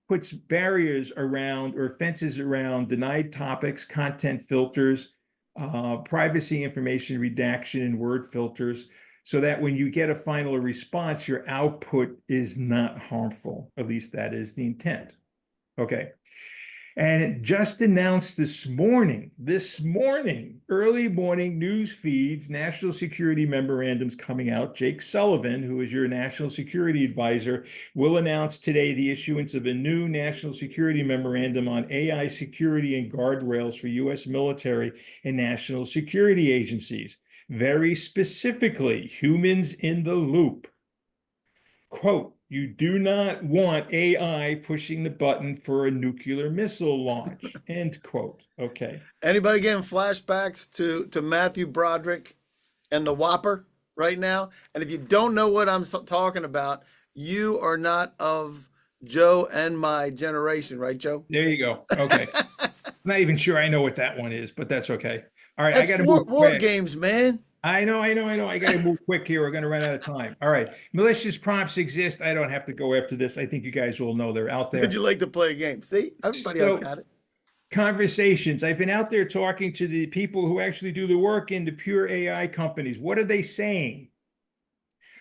puts barriers around or fences around denied topics, content filters, privacy information redaction, and word filters, so that when you get a final response, your output is not harmful. At least that is the intent. Okay. And it just announced this morning, early morning news feeds, national security memorandums coming out. Jake Sullivan, who is your national security advisor, will announce today the issuance of a new national security memorandum on AI security and guardrails for U.S. military and national security agencies. Very specifically, humans in the loop. Quote, you do not want AI pushing the button for a nuclear missile launch, end quote. Okay. Anybody getting flashbacks to Matthew Broderick and the Whopper right now? And if you don't know what I'm talking about, you are not of Joe and my generation, right, Joe? There you go. Okay. I'm not even sure I know what that one is, but that's okay. All right, That's I got to war, move war quick. games, man. I know. I got to move quick here. We're going to run out of time. All right. Malicious prompts exist. I don't have to go after this. I think you guys will know they're out there. Would you like to play a game? See, everybody else got it. Conversations. I've been out there talking to the people who actually do the work in the pure AI companies. What are they saying?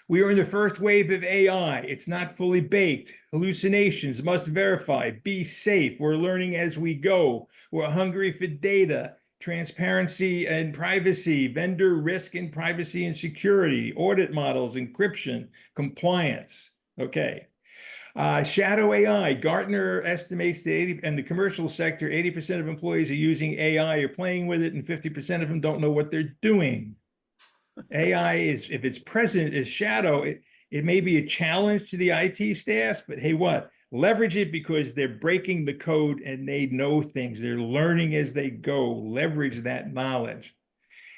We are in the first wave of AI. It's not fully baked. Hallucinations, must verify, be safe. We're learning as we go. We're hungry for data, transparency and privacy, vendor risk and privacy and security, audit models, encryption, compliance. Okay. Shadow AI. Gartner estimates that in the commercial sector, 80% of employees are using AI or playing with it, and 50% of them don't know what they're doing. AI is, if it's present as shadow, it may be a challenge to the IT staff, but hey, what? Leverage it because they're breaking the code and they know things. They're learning as they go. Leverage that knowledge.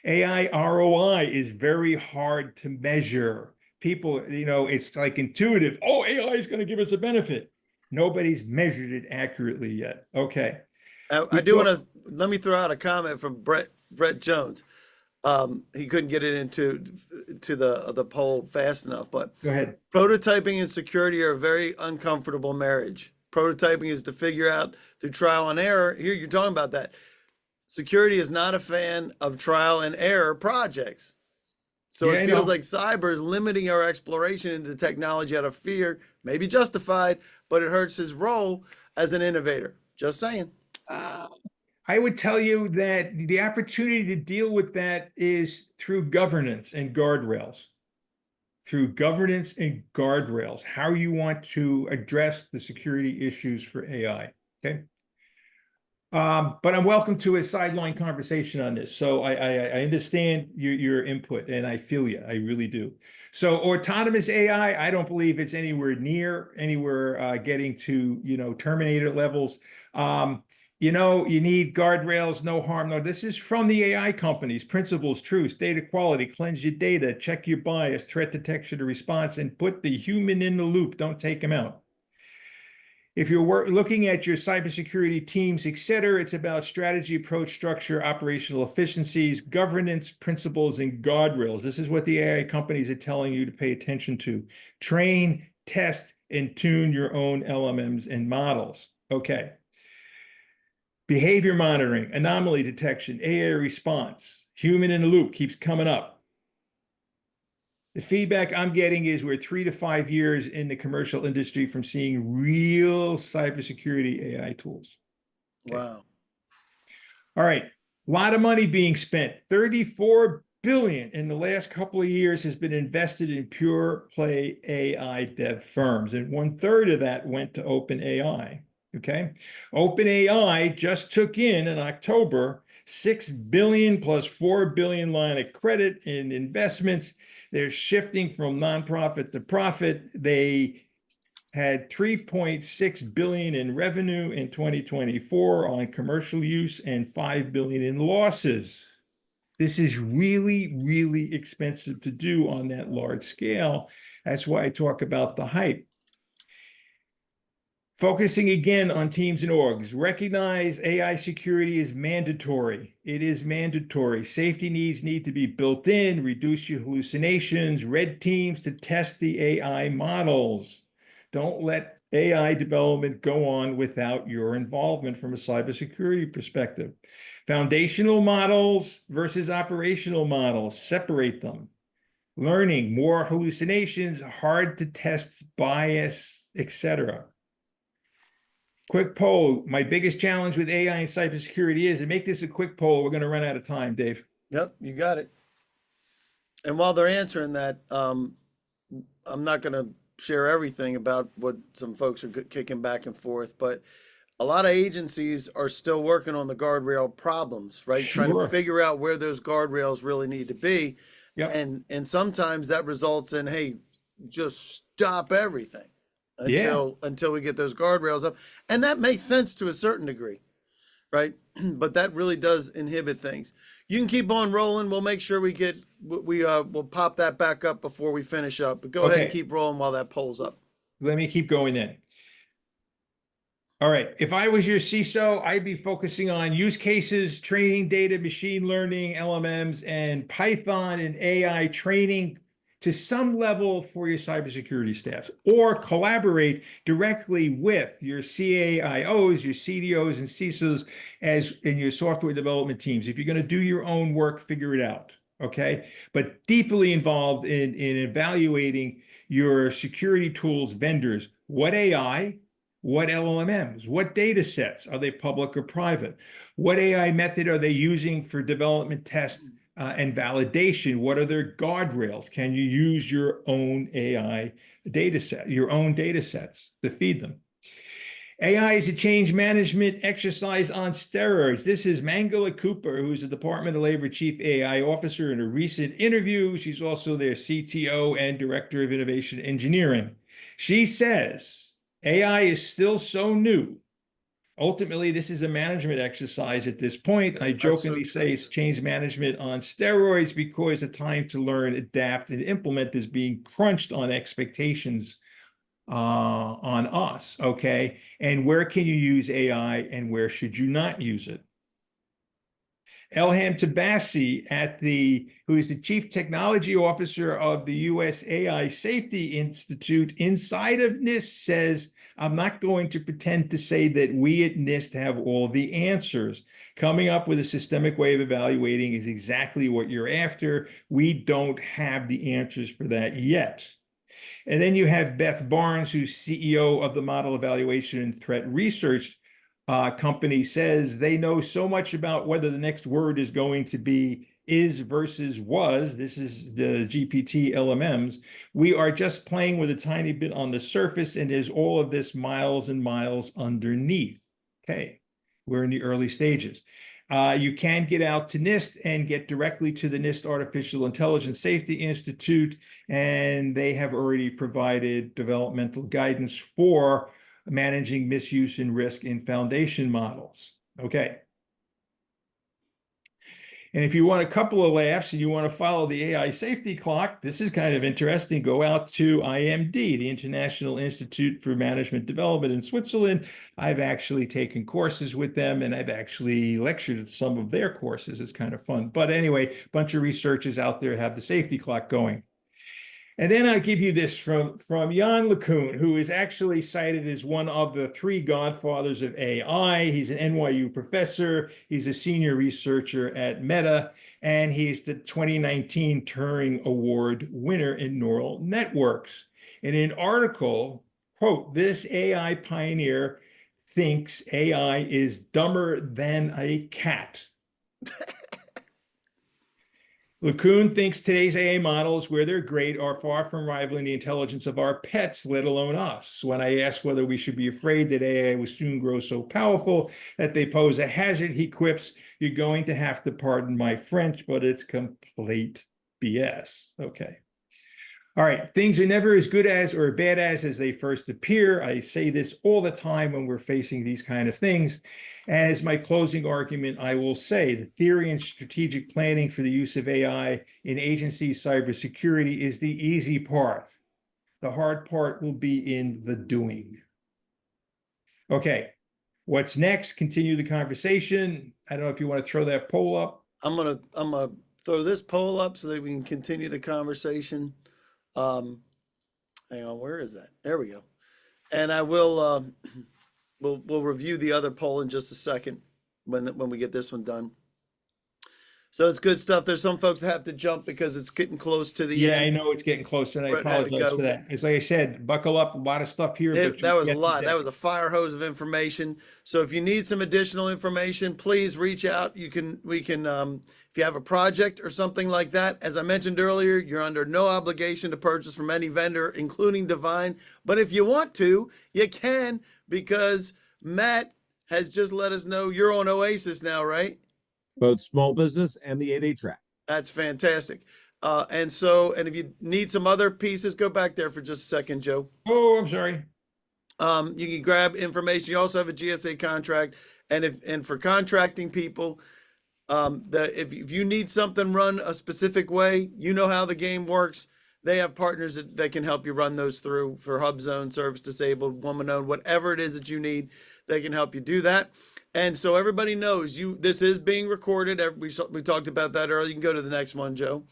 AI ROI is very hard to measure. People, it's like intuitive. Oh, AI is going to give us a benefit. Nobody's measured it accurately yet. Okay. I do want to let me throw out a comment from Brett Jones. He couldn't get it into the poll fast enough, but Go ahead. prototyping and security are a very uncomfortable marriage. Prototyping is to figure out through trial and error. Here you're talking about that. Security is not a fan of trial and error projects. So Yeah, it feels like cyber is limiting our exploration into technology out of fear, maybe justified, but it hurts his role as an innovator. Just saying. I would tell you that the opportunity to deal with that is through governance and guardrails. Through governance and guardrails, how you want to address the security issues for AI. Okay. But I'm welcome to a sideline conversation on this. So I understand your input and I feel you. I really do. So autonomous AI, I don't believe it's anywhere getting to, Terminator levels. You need guardrails, no harm. No, this is from the AI companies, principles, truths, data quality, cleanse your data, check your bias, threat detection to response, and put the human in the loop. Don't take them out. If you're looking at your cybersecurity teams, et cetera, it's about strategy, approach, structure, operational efficiencies, governance principles, and guardrails. This is what the AI companies are telling you to pay attention to. Train, test, and tune your own LLMs and models. Okay. Behavior monitoring, anomaly detection, AI response, human in the loop keeps coming up. The feedback I'm getting is we're 3 to 5 years in the commercial industry from seeing real cybersecurity AI tools. Okay. Wow. All right. A lot of money being spent. $34 billion in the last couple of years has been invested in pure play AI dev firms. And 1/3 of that went to OpenAI. Okay. OpenAI just took in October, $6 billion plus $4 billion line of credit in investments. They're shifting from nonprofit to profit. They had $3.6 billion in revenue in 2024 on commercial use and $5 billion in losses. This is really, really expensive to do on that large scale. That's why I talk about the hype. Focusing again on teams and orgs. Recognize AI security is mandatory. It is mandatory. Safety needs need to be built in, reduce your hallucinations, red teams to test the AI models. Don't let AI development go on without your involvement from a cybersecurity perspective. Foundational models versus operational models, separate them. Learning, more hallucinations, hard to test bias, etc. Quick poll. My biggest challenge with AI and cybersecurity is, and make this a quick poll, we're going to run out of time, Dave. Yep, you got it. And while they're answering that, I'm not going to share everything about what some folks are kicking back and forth, but a lot of agencies are still working on the guardrail problems, right? Trying to figure out where those guardrails really need to be. Yep. And sometimes that results in, hey, just stop everything until we get those guardrails up. And that makes sense to a certain degree, right? But that really does inhibit things. You can keep on rolling. We'll make sure we'll pop that back up before we finish up. But go ahead and keep rolling while that polls up. Let me keep going then. All right. If I was your CISO, I'd be focusing on use cases, training data, machine learning, LLMs, and Python and AI training to some level for your cybersecurity staff, or collaborate directly with your CAIOs, your CDOs, and CISOs as in your software development teams. If you're going to do your own work, figure it out. Okay. But deeply involved in evaluating your security tools vendors. What AI? What LLMs? What data sets? Are they public or private? What AI method are they using for development tests and validation? What are their guardrails? Can you use your own AI data set, your own data sets to feed them? AI is a change management exercise on steroids. This is Mangala Cooper, who's the Department of Labor Chief AI Officer in a recent interview. She's also their CTO and Director of Innovation Engineering. She says, AI is still so new. Ultimately, this is a management exercise at this point. I jokingly say it's change management on steroids because the time to learn, adapt, and implement is being crunched on expectations on us, okay? And where can you use AI and where should you not use it? Elham Tabassi, who is the Chief Technology Officer of the U.S. AI Safety Institute inside of NIST, says, I'm not going to pretend to say that we at NIST have all the answers. Coming up with a systemic way of evaluating is exactly what you're after. We don't have the answers for that yet. And then you have Beth Barnes, who's CEO of the Model Evaluation and Threat Research company, says they know so much about whether the next word is going to be is versus was. This is the GPT LMMs. We are just playing with a tiny bit on the surface, and there's all of this miles and miles underneath. Okay, we're in the early stages. You can get out to NIST and get directly to the NIST Artificial Intelligence Safety Institute, and they have already provided developmental guidance for managing misuse and risk in foundation models. Okay. And if you want a couple of laughs and you want to follow the AI safety clock, this is kind of interesting. Go out to IMD, the International Institute for Management Development in Switzerland. I've actually taken courses with them, and I've actually lectured at some of their courses. It's kind of fun. But anyway, a bunch of researchers out there have the safety clock going. And then I'll give you this from Jan LeCun, who is actually cited as one of the three godfathers of AI. He's an NYU professor. He's a senior researcher at Meta, and he's the 2019 Turing Award winner in neural networks. In an article, quote, this AI pioneer thinks AI is dumber than a cat. LeCun thinks today's AI models, where they're great, are far from rivaling the intelligence of our pets, let alone us. When I ask whether we should be afraid that AI will soon grow so powerful that they pose a hazard, he quips, you're going to have to pardon my French, but it's complete BS. Okay. All right, things are never as good as or bad as they first appear. I say this all the time when we're facing these kind of things. As my closing argument, I will say the theory and strategic planning for the use of AI in agency cybersecurity is the easy part. The hard part will be in the doing. Okay, what's next? Continue the conversation. I don't know if you want to throw that poll up. I'm gonna throw this poll up so that we can continue the conversation. Hang on, where is that? There we go. And I will we'll review the other poll in just a second when we get this one done. So it's good stuff. There's some folks that have to jump because it's getting close to the end. I know it's getting close, and I Brett had to apologize go. for that. It's like I said, buckle up, a lot of stuff here. But That was a get lot. to That was a fire hose of information. So if you need some additional information, please reach out. We can if you have a project or something like that, as I mentioned earlier, you're under no obligation to purchase from any vendor, including Divine. But if you want to, you can, because Matt has just let us know you're on Oasis now, right? Both small business and the 8A track. That's fantastic. And if you need some other pieces, go back there for just a second, Joe. Oh, I'm sorry. You can grab information. You also have a GSA contract, and for contracting people, if you need something run a specific way, you know how the game works. They have partners that can help you run those through for hub zone, service disabled, woman owned, whatever it is that you need, they can help you do that. And so everybody knows this is being recorded. We talked about that earlier. You can go to the next one, Joe.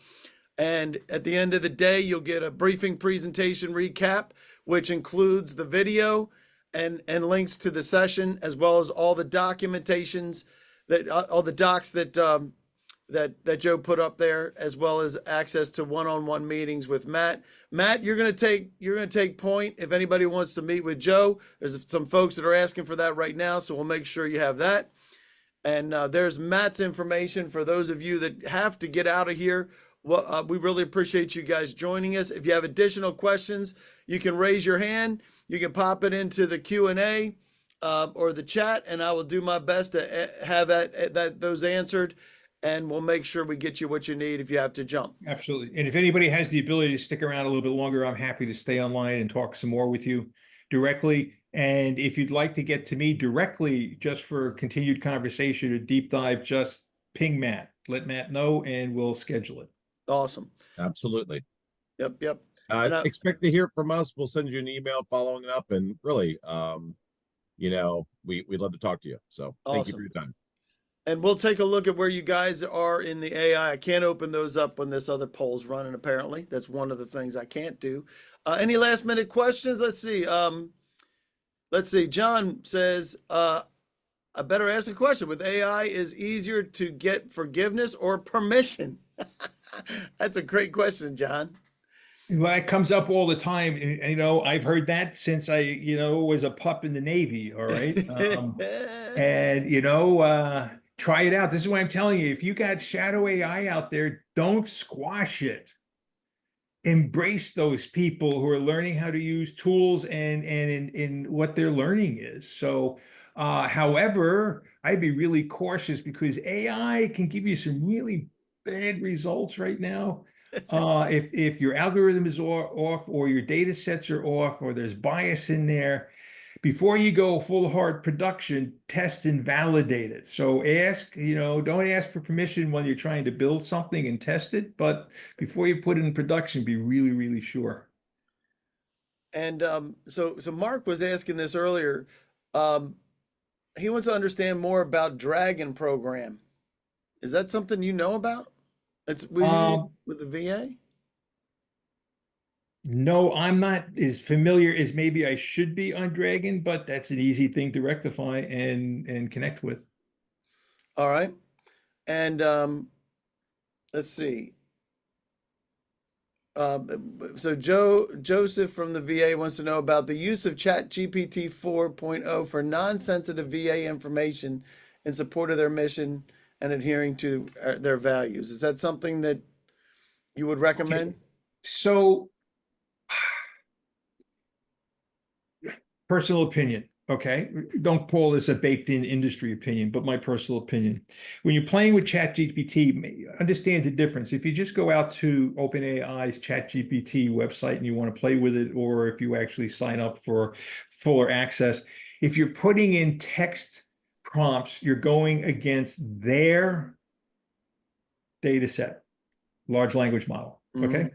And at the end of the day, you'll get a briefing presentation recap, which includes the video and links to the session, as well as all the documentations all the docs that Joe put up there, as well as access to one-on-one meetings with Matt. Matt, you're gonna take point if anybody wants to meet with Joe. There's some folks that are asking for that right now, so we'll make sure you have that. And there's Matt's information for those of you that have to get out of here. Well, we really appreciate you guys joining us. If you have additional questions, you can raise your hand. You can pop it into the Q&A or the chat, and I will do my best to have those answered. And we'll make sure we get you what you need if you have to jump. Absolutely. And if anybody has the ability to stick around a little bit longer, I'm happy to stay online and talk some more with you. directly. And if you'd like to get to me directly, just for continued conversation or deep dive, just ping Matt. Let Matt know, and we'll schedule it. Awesome. Absolutely. Yep. Yep. And Expect to hear from us. We'll send you an email following up, and really, we'd love to talk to you. So thank you for awesome. your time. And we'll take a look at where you guys are in the AI. I can't open those up when this other poll's running, apparently. That's one of the things I can't do. Any last minute questions? Let's see. John says, I better ask a question. With AI, is easier to get forgiveness or permission? That's a great question, John. Well, that comes up all the time. I've heard that since I, was a pup in the Navy. All right. And try it out. This is what I'm telling you. If you got shadow AI out there, don't squash it. Embrace those people who are learning how to use tools and in what their learning is. So, however, I'd be really cautious because AI can give you some really bad results right now. If your algorithm is off or your data sets are off or there's bias in there, before you go full hard production, test and validate it. So don't ask for permission when you're trying to build something and test it, but before you put it in production, be really, really sure. And so Mark was asking this earlier. He wants to understand more about Dragon program. Is that something you know about? It's with the VA? No, I'm not as familiar as maybe I should be on Dragon, but that's an easy thing to rectify and connect with. All right. And let's see. So Joseph from the VA wants to know about the use of ChatGPT 4.0 for non-sensitive VA information in support of their mission and adhering to their values. Is that something that you would recommend? So, personal opinion, okay? Don't call this a baked-in industry opinion, but my personal opinion. When you're playing with ChatGPT, understand the difference. If you just go out to OpenAI's ChatGPT website and you want to play with it, or if you actually sign up for fuller access, if you're putting in text prompts, you're going against their data set, large language model, okay?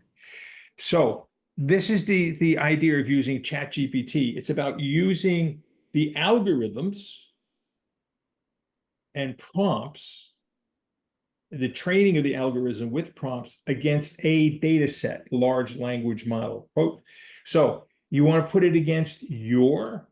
So this is the idea of using ChatGPT. It's about using the algorithms and prompts, the training of the algorithm with prompts against a data set, large language model. Quote. So you want to put it against your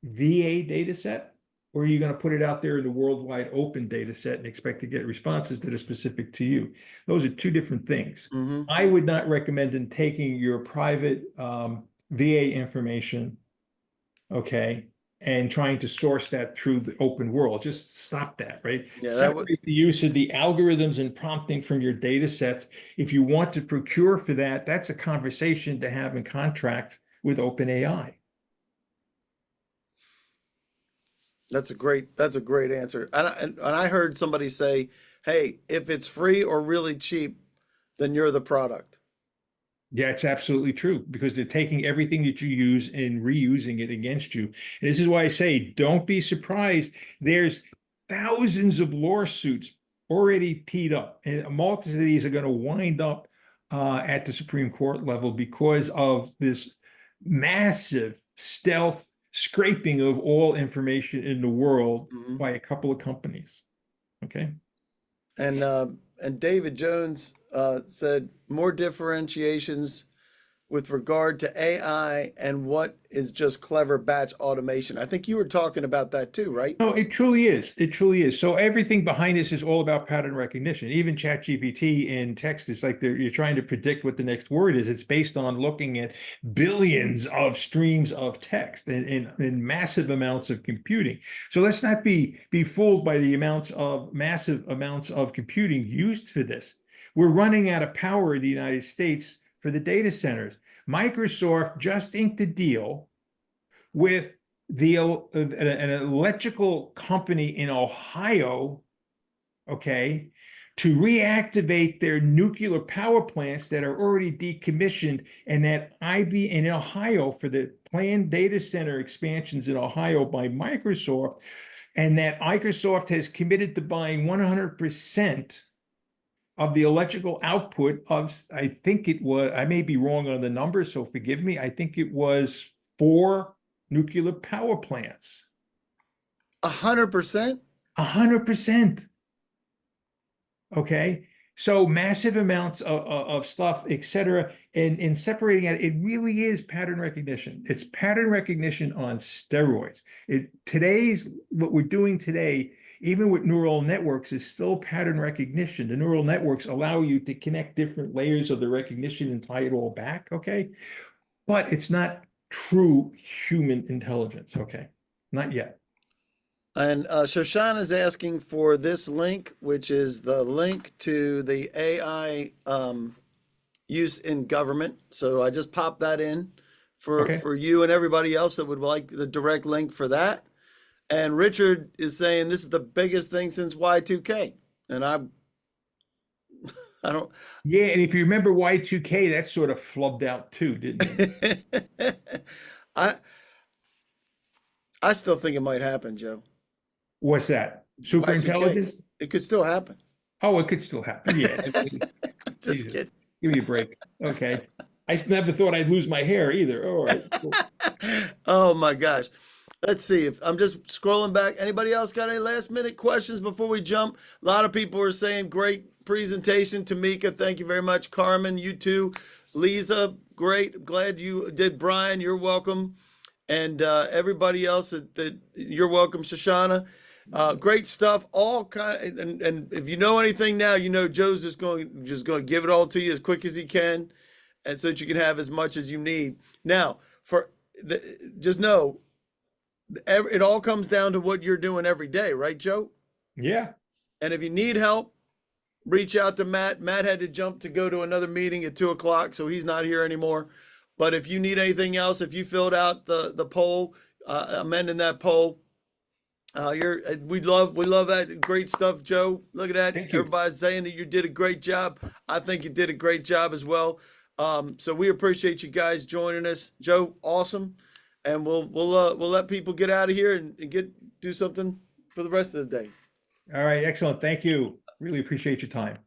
VA data set, or are you going to put it out there in the worldwide open data set and expect to get responses that are specific to you? Those are two different things. I would not recommend in taking your private VA information, okay, and trying to source that through the open world. Just stop that, right? Yeah, Separate the use of the algorithms and prompting from your data sets. If you want to procure for that, that's a conversation to have in contract with OpenAI. That's a great answer. And I heard somebody say, "Hey, if it's free or really cheap, then you're the product." Yeah, it's absolutely true because they're taking everything that you use and reusing it against you. And this is why I say, don't be surprised. There's thousands of lawsuits already teed up, and most of these are going to wind up at the Supreme Court level because of this massive stealth scraping of all information in the world by a couple of companies. Okay. And David Jones said more differentiations with regard to AI and what is just clever batch automation. I think you were talking about that too, right? No, it truly is. It truly is. So everything behind this is all about pattern recognition. Even ChatGPT in text is like you're trying to predict what the next word is. It's based on looking at billions of streams of text and massive amounts of computing. So let's not be fooled by the massive amounts of computing used for this. We're running out of power in the United States for the data centers. Microsoft just inked a deal with an electrical company in Ohio, okay, to reactivate their nuclear power plants that are already decommissioned, and that IB in Ohio for the planned data center expansions in Ohio by Microsoft, and that Microsoft has committed to buying 100% of the electrical output of, I think it was, I may be wrong on the numbers, so forgive me, I think it was 4 nuclear power plants. 100%? 100%. Okay. So massive amounts of stuff, et cetera. And in separating it, it really is pattern recognition. It's pattern recognition on steroids. What we're doing today, even with neural networks, is still pattern recognition. The neural networks allow you to connect different layers of the recognition and tie it all back. Okay. But it's not true human intelligence. Okay. Not yet. And Shoshana's asking for this link, which is the link to the AI use in government. So I just popped that in for you and everybody else that would like the direct link for that. And Richard is saying this is the biggest thing since Y2K. And I don't. Yeah, and if you remember Y2K, that sort of flubbed out too, didn't it? I still think it might happen, Joe. What's that? Super Y2K. intelligence? It could still happen. Oh, it could still happen. Yeah. Just Jesus. kidding. Give me a break. Okay. I never thought I'd lose my hair either. All right. Cool. Oh my gosh. Let's see if I'm just scrolling back. Anybody else got any last minute questions before we jump? A lot of people are saying great presentation. Tamika, thank you very much. Carmen, you too. Lisa, great. Glad you did. Brian, you're welcome. And everybody else that you're welcome. Shoshana, great stuff. All kind and if you know anything now, you know Joe's just going to give it all to you as quick as he can, and so that you can have as much as you need. Now, just know, it all comes down to what you're doing every day, right, Joe? Yeah. And if you need help, reach out to Matt. Matt had to jump to go to another meeting at 2:00, so he's not here anymore. But if you need anything else, if you filled out the poll, amending that poll, we love that. Great stuff, Joe. Look at that. Thank you. Everybody's saying that you did a great job. I think you did a great job as well. So we appreciate you guys joining us, Joe. Awesome, and we'll let people get out of here and do something for the rest of the day. All right. Excellent. Thank you. Really appreciate your time.